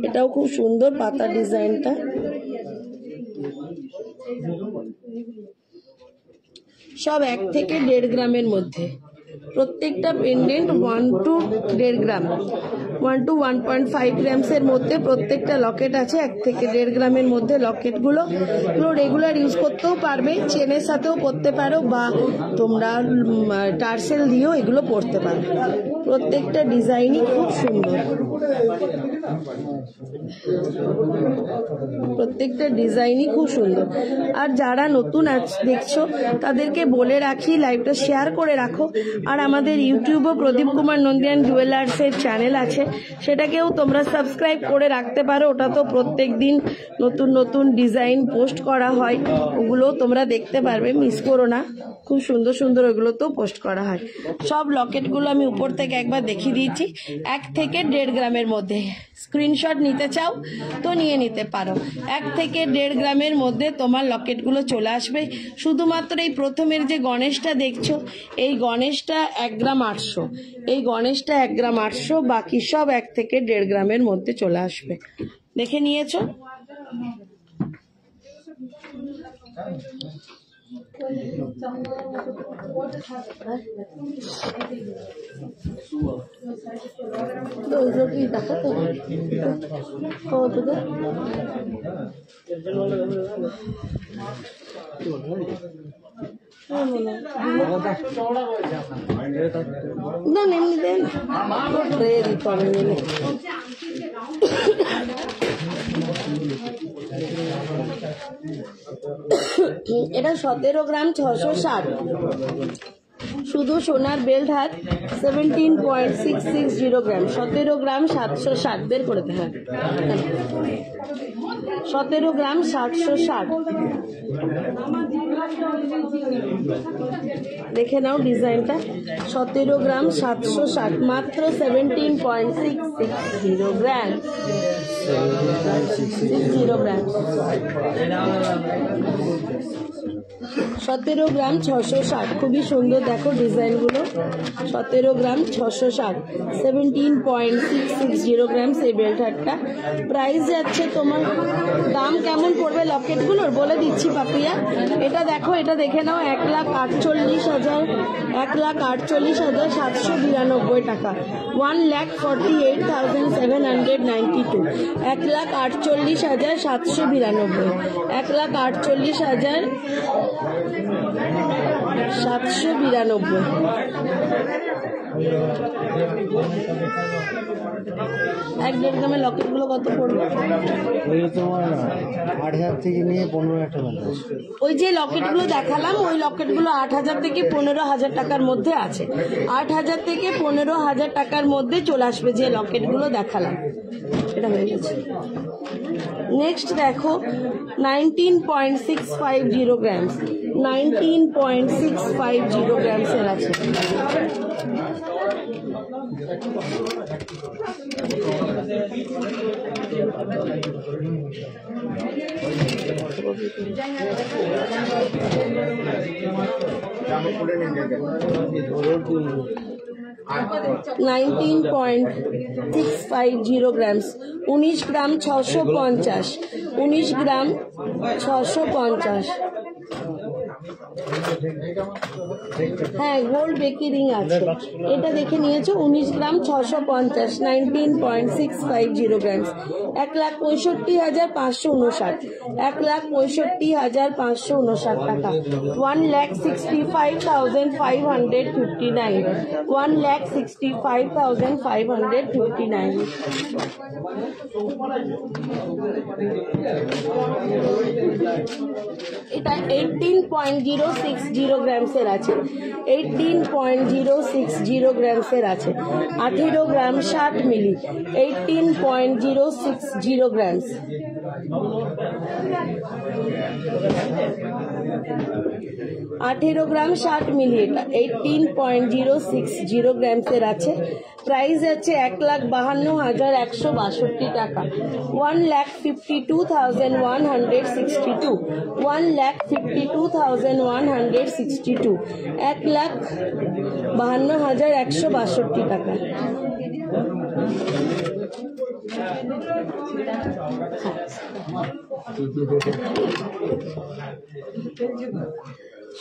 এটাও খুব সুন্দর পাতা ডিজাইনটা, সব 1 থেকে 1.5 গ্রামের মধ্যে। প্রত্যেকটা পেন্ডেন্ট 1 to 1.5 গ্রাম, 1 to 1.5 গ্রামসের মধ্যে প্রত্যেকটা লকেট আছে। 1 থেকে 1.5 গ্রামের মধ্যে লকেটগুলো রেগুলার ইউজ করতেও পারবে, চেনের সাথেও পরতে পারো বা তোমরা টার্সেল দিয়েও এগুলো পরতে পারো। প্রত্যেকটা ডিজাইনই খুব সুন্দর, প্রত্যেকটা ডিজাইনই খুব সুন্দর। আর যারা নতুন দেখছো তাদেরকে বলে রাখি, লাইভটা শেয়ার করে রাখো। আর আমাদের ইউটিউবও প্রদীপ কুমার নন্দিয়ান জুয়েলার্সের চ্যানেল আছে, সেটাকেও তোমরা সাবস্ক্রাইব করে রাখতে পারো। ওটা তো প্রত্যেক দিন নতুন নতুন ডিজাইন পোস্ট করা হয়, ওগুলোও তোমরা দেখতে পারবে, মিস করো না। খুব সুন্দর সুন্দর ওগুলো তো পোস্ট করা হয়। সব লকেটগুলো আমি উপর থেকে একবার দেখিয়ে দিয়েছি, 1 থেকে 1.5 গ্রামের মধ্যে। স্ক্রিনশট নিতে চাও তো নিয়ে নিতে পারো। 1 থেকে 1.5 গ্রামের মধ্যে তোমার লকেটগুলো চলে আসবে। শুধুমাত্র এই প্রথমের যে গণেশটা দেখছো, এই গণেশটা 1 গ্রাম 800, এই গণেশটা 1 গ্রাম 800, বাকি সব 1 থেকে 1.5 গ্রামের মধ্যে চলে আসবে। দেখে নিয়েছো? না এমনি দেন ট্রে দিতে হবে। এটা 17 গ্রাম 660, শুধু সোনার বেল্ট হাত 17.660 গ্রাম, 17 গ্রাম 760 বের করে দেয়, 17 গ্রাম 760। দেখে নাও ডিজাইনটা, 17 গ্রাম 760, মাত্র 17.660 গ্রাম, 60 গ্রাম, 17 গ্রাম 660। খুবই সুন্দর দেখো ডিজাইনগুলো, 17 গ্রাম 660, 17.660 গ্রাম সেই বেল্ট হারটা। প্রাইস যাচ্ছে তোমার, দাম কেমন পড়বে লকেটগুলোর বলে দিচ্ছি পাপিয়া। এটা দেখো, এটা দেখে নাও, 1,48,000, 1,48,792 টাকা, 1,48,792, 1,48,792, 1,48,792। এক 1.5 গ্রামের লকেটগুলো কত পড়বে? তোমার 8,000 থেকে নিয়ে 15,000 টাকা। ওই যে লকেটগুলো দেখালাম, ওই লকেটগুলো 8,000 থেকে 15,000 টাকার মধ্যে আছে। 8,000 থেকে 15,000 টাকার মধ্যে চলে আসবে যে লকেটগুলো দেখালাম। এটা হয়ে গেছে। নেক্সট দেখো 19.650 গ্রামস, 19.650 গ্রামসের আছে। $19.650 গ্রামস, 19 গ্রাম 650, 19 গ্রাম 650। হ্যাঁ, গোল্ড বেকি রিং আছে, এটা দেখে নিয়েছো। 19 গ্রাম 650, 19.650 গ্রামস, 1,65,559, 1,65,559 টাকা। 1,65,559, 1,65,559। এটা 18.060 গ্রামসের আছে, 18.060 গ্রামসের আছে। 18 গ্রাম 60 মিলি, 18.060 গ্রামস। 18 গ্রাম 60 মিলি, এটা 18.060 গ্রামসের আছে। প্রাইস আছে 1,52,162 টাকা। 1,52,162, 1,52,162, 1,52,162 টাকা।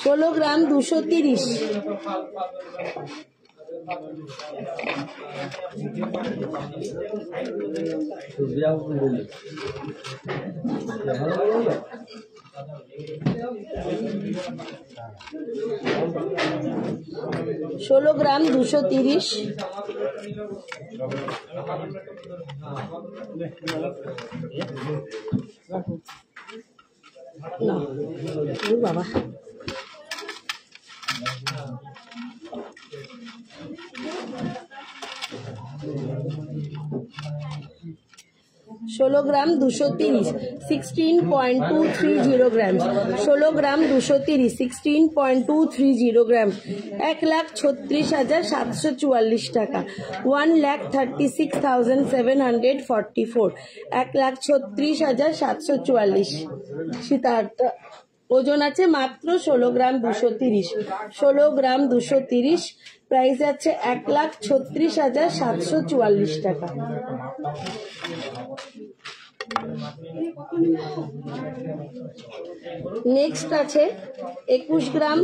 16 গ্রাম 230, 16 গ্রাম 230, না বাবা, 16 গ্রাম 230, 16.230 গ্রামস, 16 গ্রাম 230, 16.230 গ্রামস, 1,36,744 টাকা। 1,36,744, 1,36,744। সীতাহারটা ওজন আছে মাত্র 16 গ্রাম 230, 16 গ্রাম 230। প্রাইস আছে 1,36,744 টাকা। নেক্সট আছে 21 গ্রাম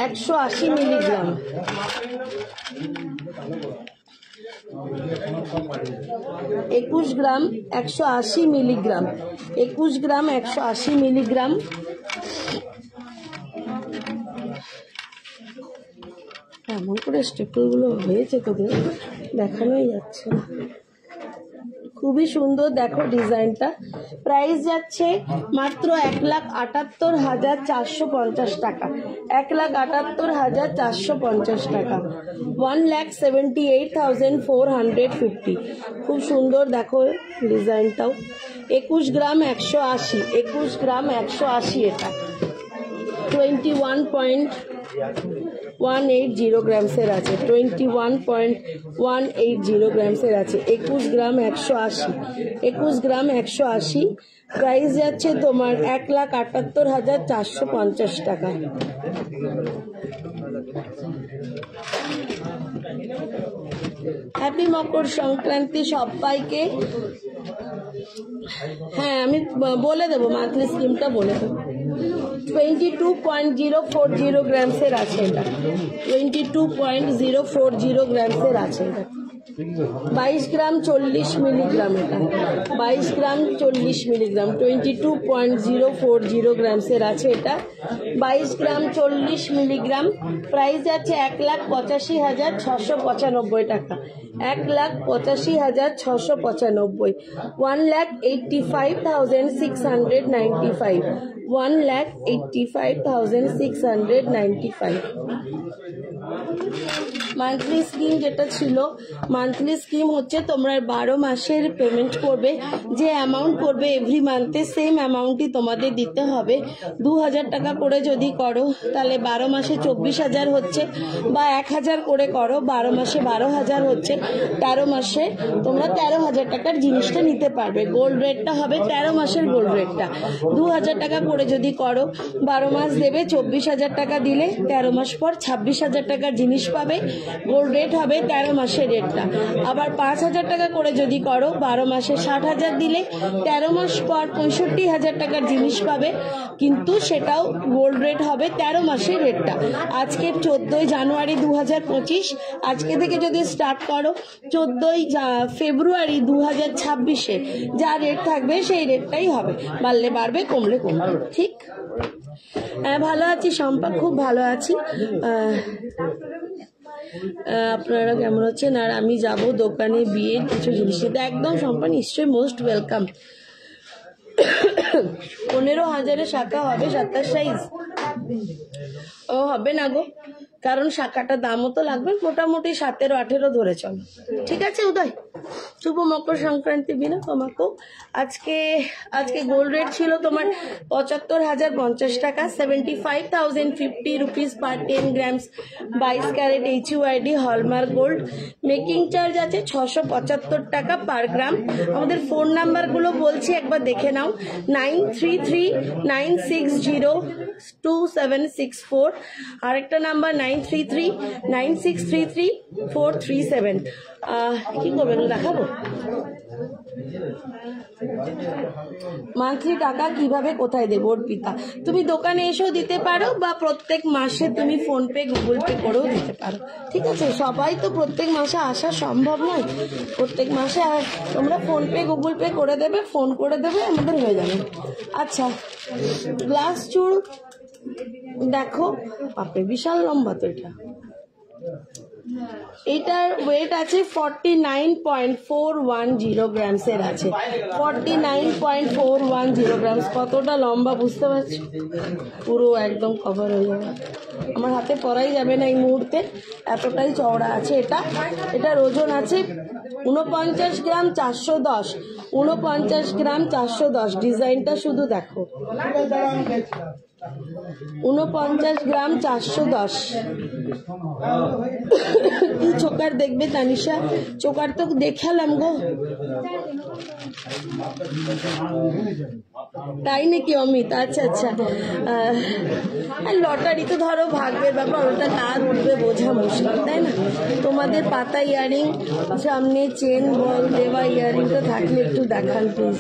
180 মিলিগ্রাম, 21 গ্রাম 180 মিলিগ্রাম, 21 গ্রাম 180 মিলিগ্রাম। এমন করে স্টেপল গুলো হয়েছে তোদের দেখানোই যাচ্ছে না। খুবই সুন্দর, দেখো ডিজাইনটা। প্রাইস যাচ্ছে মাত্র 1,78,450 টাকা, 1,78,450 টাকা। 1,78,450। খুব সুন্দর, দেখো ডিজাইনটাও। 21 গ্রাম 180, 21 গ্রাম 180, এটা 21.180 গ্রামসের আছে, 21.180 গ্রামসের আছে। 21 গ্রাম 180, 21 গ্রাম 180। প্রাইস যাচ্ছে তোমার 1,78,450 টাকা। হ্যাপি মকর সংক্রান্তি সবাইকে। হ্যাঁ, আমি বলে দেবো, মান্থলি স্কিমটা বলে দেবো। 22.040 গ্রামসের আছে এটা, 22.040 গ্রামসের আছে এটা। 22 গ্রাম 40 মিলিগ্রাম, এটা 22 গ্রাম 40 মিলিগ্রাম, 22.040 গ্রামসের আছে এটা। 22 গ্রাম 40 মিলিগ্রাম। প্রাইস আছে 1,85,695 টাকা, 1,85,695, 1,85,695, 1,85,695। মান্থলি স্কিম যেটা ছিল, মান্থলি স্কিম হচ্ছে তোমরা 12 মাসের পেমেন্ট করবে, যে অ্যামাউন্ট করবে এভরি মান্থে সেম অ্যামাউন্টই তোমাদের দিতে হবে। 2,000 টাকা করে যদি করো তাহলে 12 মাসে 24,000 হচ্ছে, বা 1,000 করে করো 12 মাসে 12,000 হচ্ছে। 13 মাসে তোমরা 13,000 টাকার জিনিসটা নিতে পারবে। গোল্ড রেটটা হবে 13 মাসের গোল্ড রেটটা। 2,000 টাকা করে যদি করো 12 মাস দেবে, 24,000 টাকা দিলে 13 মাস পর 26,000 টাকার জিনিস পাবে। গোল্ড রেট হবে 13 মাসের রেটটা। আবার 5,000 টাকা করে যদি করো 12 মাসে 60,000 দিলে 13 মাস পর 65,000 টাকার জিনিস পাবে, কিন্তু সেটাও গোল্ড রেট হবে 13 মাসের রেটটা। আজকের 14 জানুয়ারি 2025, আজকে থেকে যদি স্টার্ট করো 14 ফেব্রুয়ারি 2026-এ যা রেট থাকবে সেই রেটটাই হবে, বাড়লে বাড়বে কমলে কমবে। ঠিক? হ্যাঁ, ভালো আছি শম্পা, খুব ভালো আছি। আপনারা কেমন আছেন? আর আমি যাব দোকানে বিয়ের কিছু জিনিস নিতে। একদম শম্পা, নিশ্চয়ই, মোস্ট ওয়েলকাম। 15,000-এ শাখা হবে 27 সাইজ? ও হবে না গো, কারণ শাখাটা দামও তো লাগবে, মোটামুটি 17-18 ধরে চলো। ঠিক আছে উদয়, শুভ মকর সংক্রান্তি বিনা তোমাকেও। আজকে গোল্ড রেট ছিল তোমার 75,050 টাকা, 75,050 rupees per 10 grams 22 carat HUID hallmark gold. Making charge আছে 675 টাকা পার গ্রাম। আমাদের ফোন নাম্বারগুলো বলছি, একবার দেখে নাও। 9339602764, আরেকটা নাম্বার 9339633437। কি করবেন, দেখাবো? মান্থলি টাকা কিভাবে কোথায় দেবো অর্পিতা? তুমি দোকানে এসেও দিতে পারো, বা প্রত্যেক মাসে তুমি ফোন পে গুগল পে করেও দিতে পারো। ঠিক আছে, সবাই তো প্রত্যেক মাসে আসা সম্ভব নয়। প্রত্যেক মাসে আর তোমরা ফোন পে গুগল পে করে দেবে, ফোন করে দেবে, আমাদের হয়ে যাবে। আচ্ছা, গ্লাস চুল দেখো, বাপরে বিশাল লম্বা তো এটা। এটার ওয়েট আছে 49.410 গ্রামসের আছে। 49.410 গ্রামস, কতটা লম্বা বুঝতে পারছো? পুরো একদম কভার হয়ে যাবে, আমার হাতে পরাই যাবে না এই মুহূর্তে, এতটাই চওড়া আছে এটা। এটার ওজন আছে 49 গ্রাম 410, 49 গ্রাম 410। ডিজাইনটা শুধু দেখো, 49 গ্রাম 410। কি চোকার দেখবে তানিশা? চোকার তো দেখালাম গো। তাই নাকি অমিত? আচ্ছা আচ্ছা। লটারি তো ধরো ভাগ্যের ব্যাপার, ওটা কার উঠবে বোঝা মুশকিল, তাই না? তোমাদের পাতা ইয়ারিং, সামনে চেন বল দেওয়া ইয়ারিংটা থাকলে একটু দেখান প্লিজ।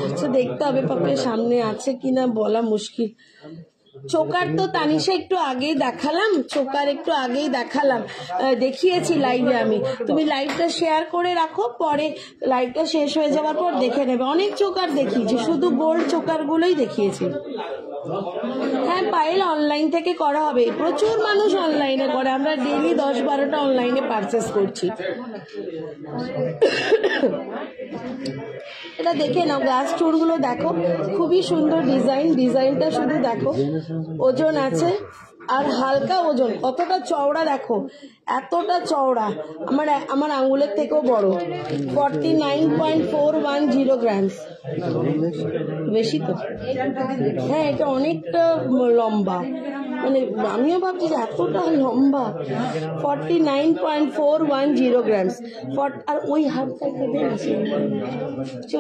আচ্ছা, দেখতে হবে পাপের সামনে আছে কিনা, বলা মুশকিল। চোকার তো তানিশা একটু আগেই দেখালাম, চোকার একটু আগেই দেখালাম, দেখিয়েছি লাইভে আমি। তুমি লাইভটা শেয়ার করে রাখো, পরে লাইভটা শেষ হয়ে যাওয়ার পর দেখে নেবে। অনেক চোকার দেখিয়েছি, শুধু গোল্ড চোকার গুলোই দেখিয়েছি। হ্যাঁ পায়েল, অনলাইন থেকে করা হবে, প্রচুর মানুষ অনলাইনে করে, আমরা ডেইলি 10-12টা অনলাইনে পারচেস করছি। এটা দেখে নাও, গ্লাস চুড়গুলো দেখো, খুবই সুন্দর ডিজাইন, ডিজাইনটা শুধু দেখো। ওজন আছে, আর হালকা ওজন, কতটা চওড়া দেখো, এতটা চওড়া, আমার আঙ্গুলের থেকেও বড়। 49.410 গ্রামস, বেশি তো। হ্যাঁ, এটা অনেকটা লম্বা, মানে আমিও ভাবছি যে এতটা লম্বা। 49.410 গ্রামস। আর ওই হাতটা কেটে আছে,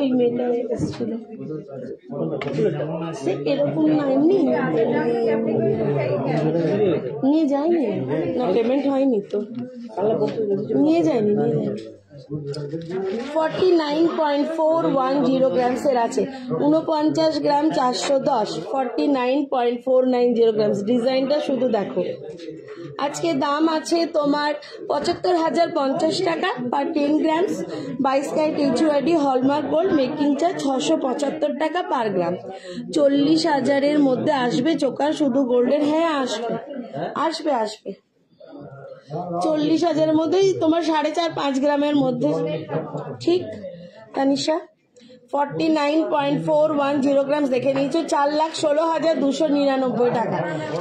ওই মেয়েটা এসেছিল, সে এরকম না, এমনি নিয়ে যায়নি না, পেমেন্ট হয়নি তো, নিয়ে যায়নি। 49.410 গ্রামসের আছে, 49 গ্রাম 410, 49.490 গ্রামস। ডিজাইনটা শুধু দেখো। আজকে দাম আছে তোমার 75,050 টাকা per 10 grams, 22 carat HUID hallmark gold. Making charge 675 টাকা পার গ্রাম। 40,000-এর মধ্যে আসবে চোকার, শুধু গোল্ডের। হ্যাঁ আসবে আসবে আসবে। 40,000-এর মধ্যেই তোমার 4.5-5 গ্রামের মধ্যে, ঠিক তানিশা? 49.410 গ্রাম দেখে নিয়েছো, 4,16,299 টাকা,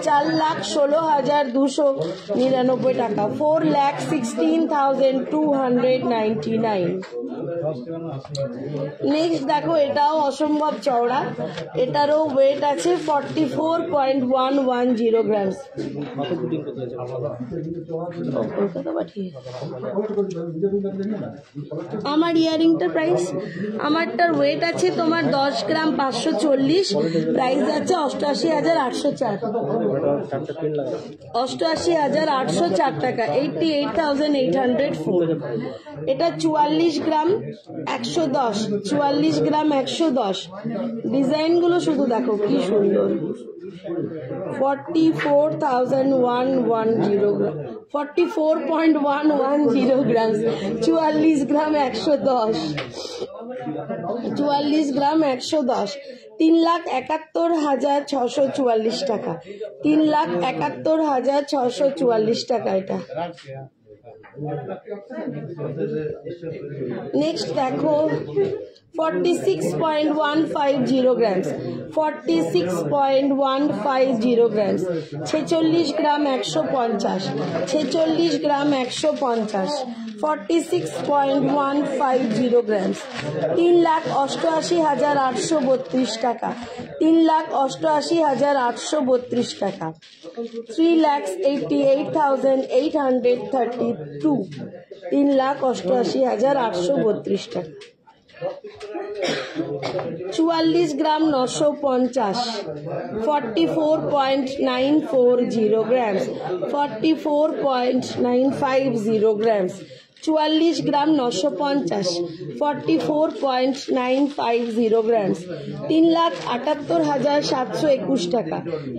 4,16,299 টাকা, 4,16,299। নেক্সট দেখো, এটাও অসম্ভব চওড়া, এটারও ওয়েট আছে 44.110 গ্রাম। আমার ইয়ারিংটার প্রাইস, আমারটার ওয়েট আছে তোমার 10 গ্রাম 540, প্রাইস আছে 88,804, 88,804 টাকা, 88,804। এটা 44 গ্রাম 110, 44 গ্রাম 110। ডিজাইনগুলো শুধু দেখো কি সুন্দর। 44,110 গ্রাম, 44.110 গ্রাম, 44 গ্রাম 110, 44 গ্রাম 110, 3,71,644 টাকা, 3,71,644 টাকা এটা। নেক্সট দেখো 46.150 গ্রাম, 46.150 গ্রাম, 46 গ্রাম 150, 46 গ্রাম 150, 46.150 গ্রাম, 3,88,832 টাকা, 3,88,832 টাকা, 3,88,832, 3,88,832 টাকা। 44 গ্রাম 950, 44.940 গ্রাম, 44.950 গ্রাম, 44 গ্রাম 950, 44.950 গ্রাম, 3,78,721 টাকা,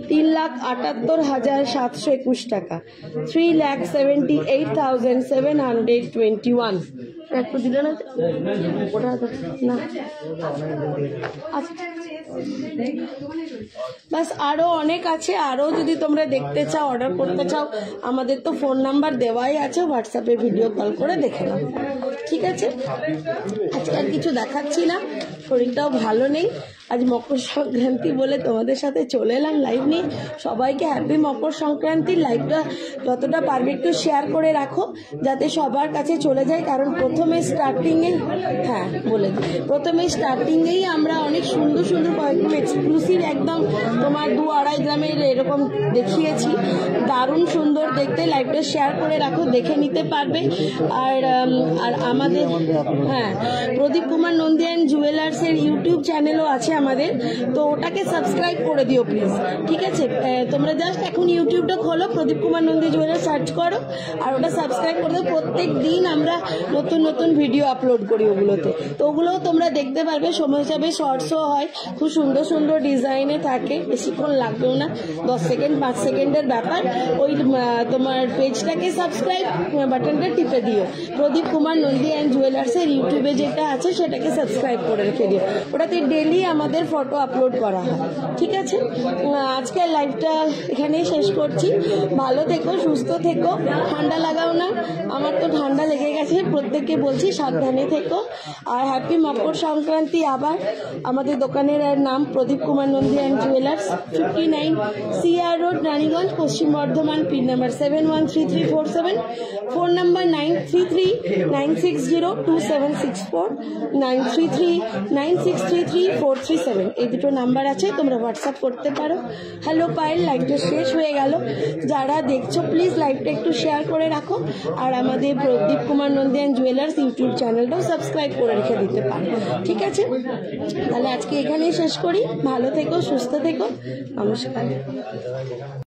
3,78,721 টাকা, 3,78,721। একটু দিলে না ওটা না, আচ্ছা বাস। আরো অনেক আছে, আরো যদি তোমরা দেখতে চাও, অর্ডার করতে চাও, আমাদের তো ফোন নাম্বার দেওয়াই আছে, হোয়াটসঅ্যাপে ভিডিও কল করে দেখে নাও, ঠিক আছে? আজকে আর কিছু দেখাচ্ছি না, শরীরটাও ভালো নেই। আজ মকর সংক্রান্তি বলে তোমাদের সাথে চলে এলাম লাইভ নিয়ে। সবাইকে হ্যাপি মকর সংক্রান্তি। লাইভটা যতটা পারবে একটু শেয়ার করে রাখো যাতে সবার কাছে চলে যায়, কারণ প্রথমে স্টার্টিংয়ে, হ্যাঁ বলে দিই, প্রথমে স্টার্টিংয়েই আমরা অনেক সুন্দর সুন্দর কয়েকদম এক্সক্লুসিভ একদম তোমার 2-2.5 গ্রামের এরকম দেখিয়েছি, দারুণ সুন্দর দেখতে। লাইভটা শেয়ার করে রাখো, দেখে নিতে পারবে। আর আমাদের হ্যাঁ প্রদীপ কুমার নন্দী অ্যান্ড জুয়েলার্সের ইউটিউব চ্যানেলও আছে আমাদের, তো ওটাকে সাবস্ক্রাইব করে দিও প্লিজ, ঠিক আছে? তোমরা জাস্ট এখন ইউটিউবটা খোলো, প্রদীপ কুমার নন্দী জুয়েলার্স সার্চ করো আর ওটা সাবস্ক্রাইব করে দাও। প্রত্যেক দিন আমরা নতুন নতুন ভিডিও আপলোড করি ওগুলোতে, তো ওগুলোও তোমরা দেখতে পারবে। সময় হিসাবে শর্টসও হয়, খুব সুন্দর সুন্দর ডিজাইনে থাকে, বেশিক্ষণ লাগবেও না, 10 সেকেন্ড 5 সেকেন্ডের ব্যাপার। ওই তোমার পেজটাকে সাবস্ক্রাইব বাটনটা টিপে দিও, প্রদীপ কুমার নন্দী অ্যান্ড জুয়েলার্সের ইউটিউবে যেটা আছে সেটাকে সাবস্ক্রাইব করে রেখে দিও, ওটাতে ডেলি আমাদের ফটো আপলোড করা হয়, ঠিক আছে? আজকের লাইভটা এখানেই শেষ করছি। ভালো থেকো, সুস্থ থেকো, ঠান্ডা লাগাও না, আমার তো ঠান্ডা লেগে গেছে, প্রত্যেককে বলছি সাবধানে থেকো। আর হ্যাপি মকর সংক্রান্তি। আবার আমাদের দোকানের নাম Pradip Kumar Nandi and Jewellers, 59 CR road, Raniganj, Paschim Bardhaman, pin number 713347, phone number 9339602764, 9339633437। এই দুটো নাম্বার আছে, তোমরা হোয়াটসঅ্যাপ করতে পারো। হ্যালো পায়েল, লাইভটা শেষ হয়ে গেল। যারা দেখছো প্লিজ লাইভটা একটু শেয়ার করে রাখো, আর আমাদের Pradip Kumar Nandi and Jewellers YouTube চ্যানেলটাও সাবস্ক্রাইব করে রেখে দিতে পারো, ঠিক আছে? তাহলে আজকে এখানেই শেষ করি। ভালো থেকো, সুস্থ থেকো, নমস্কার।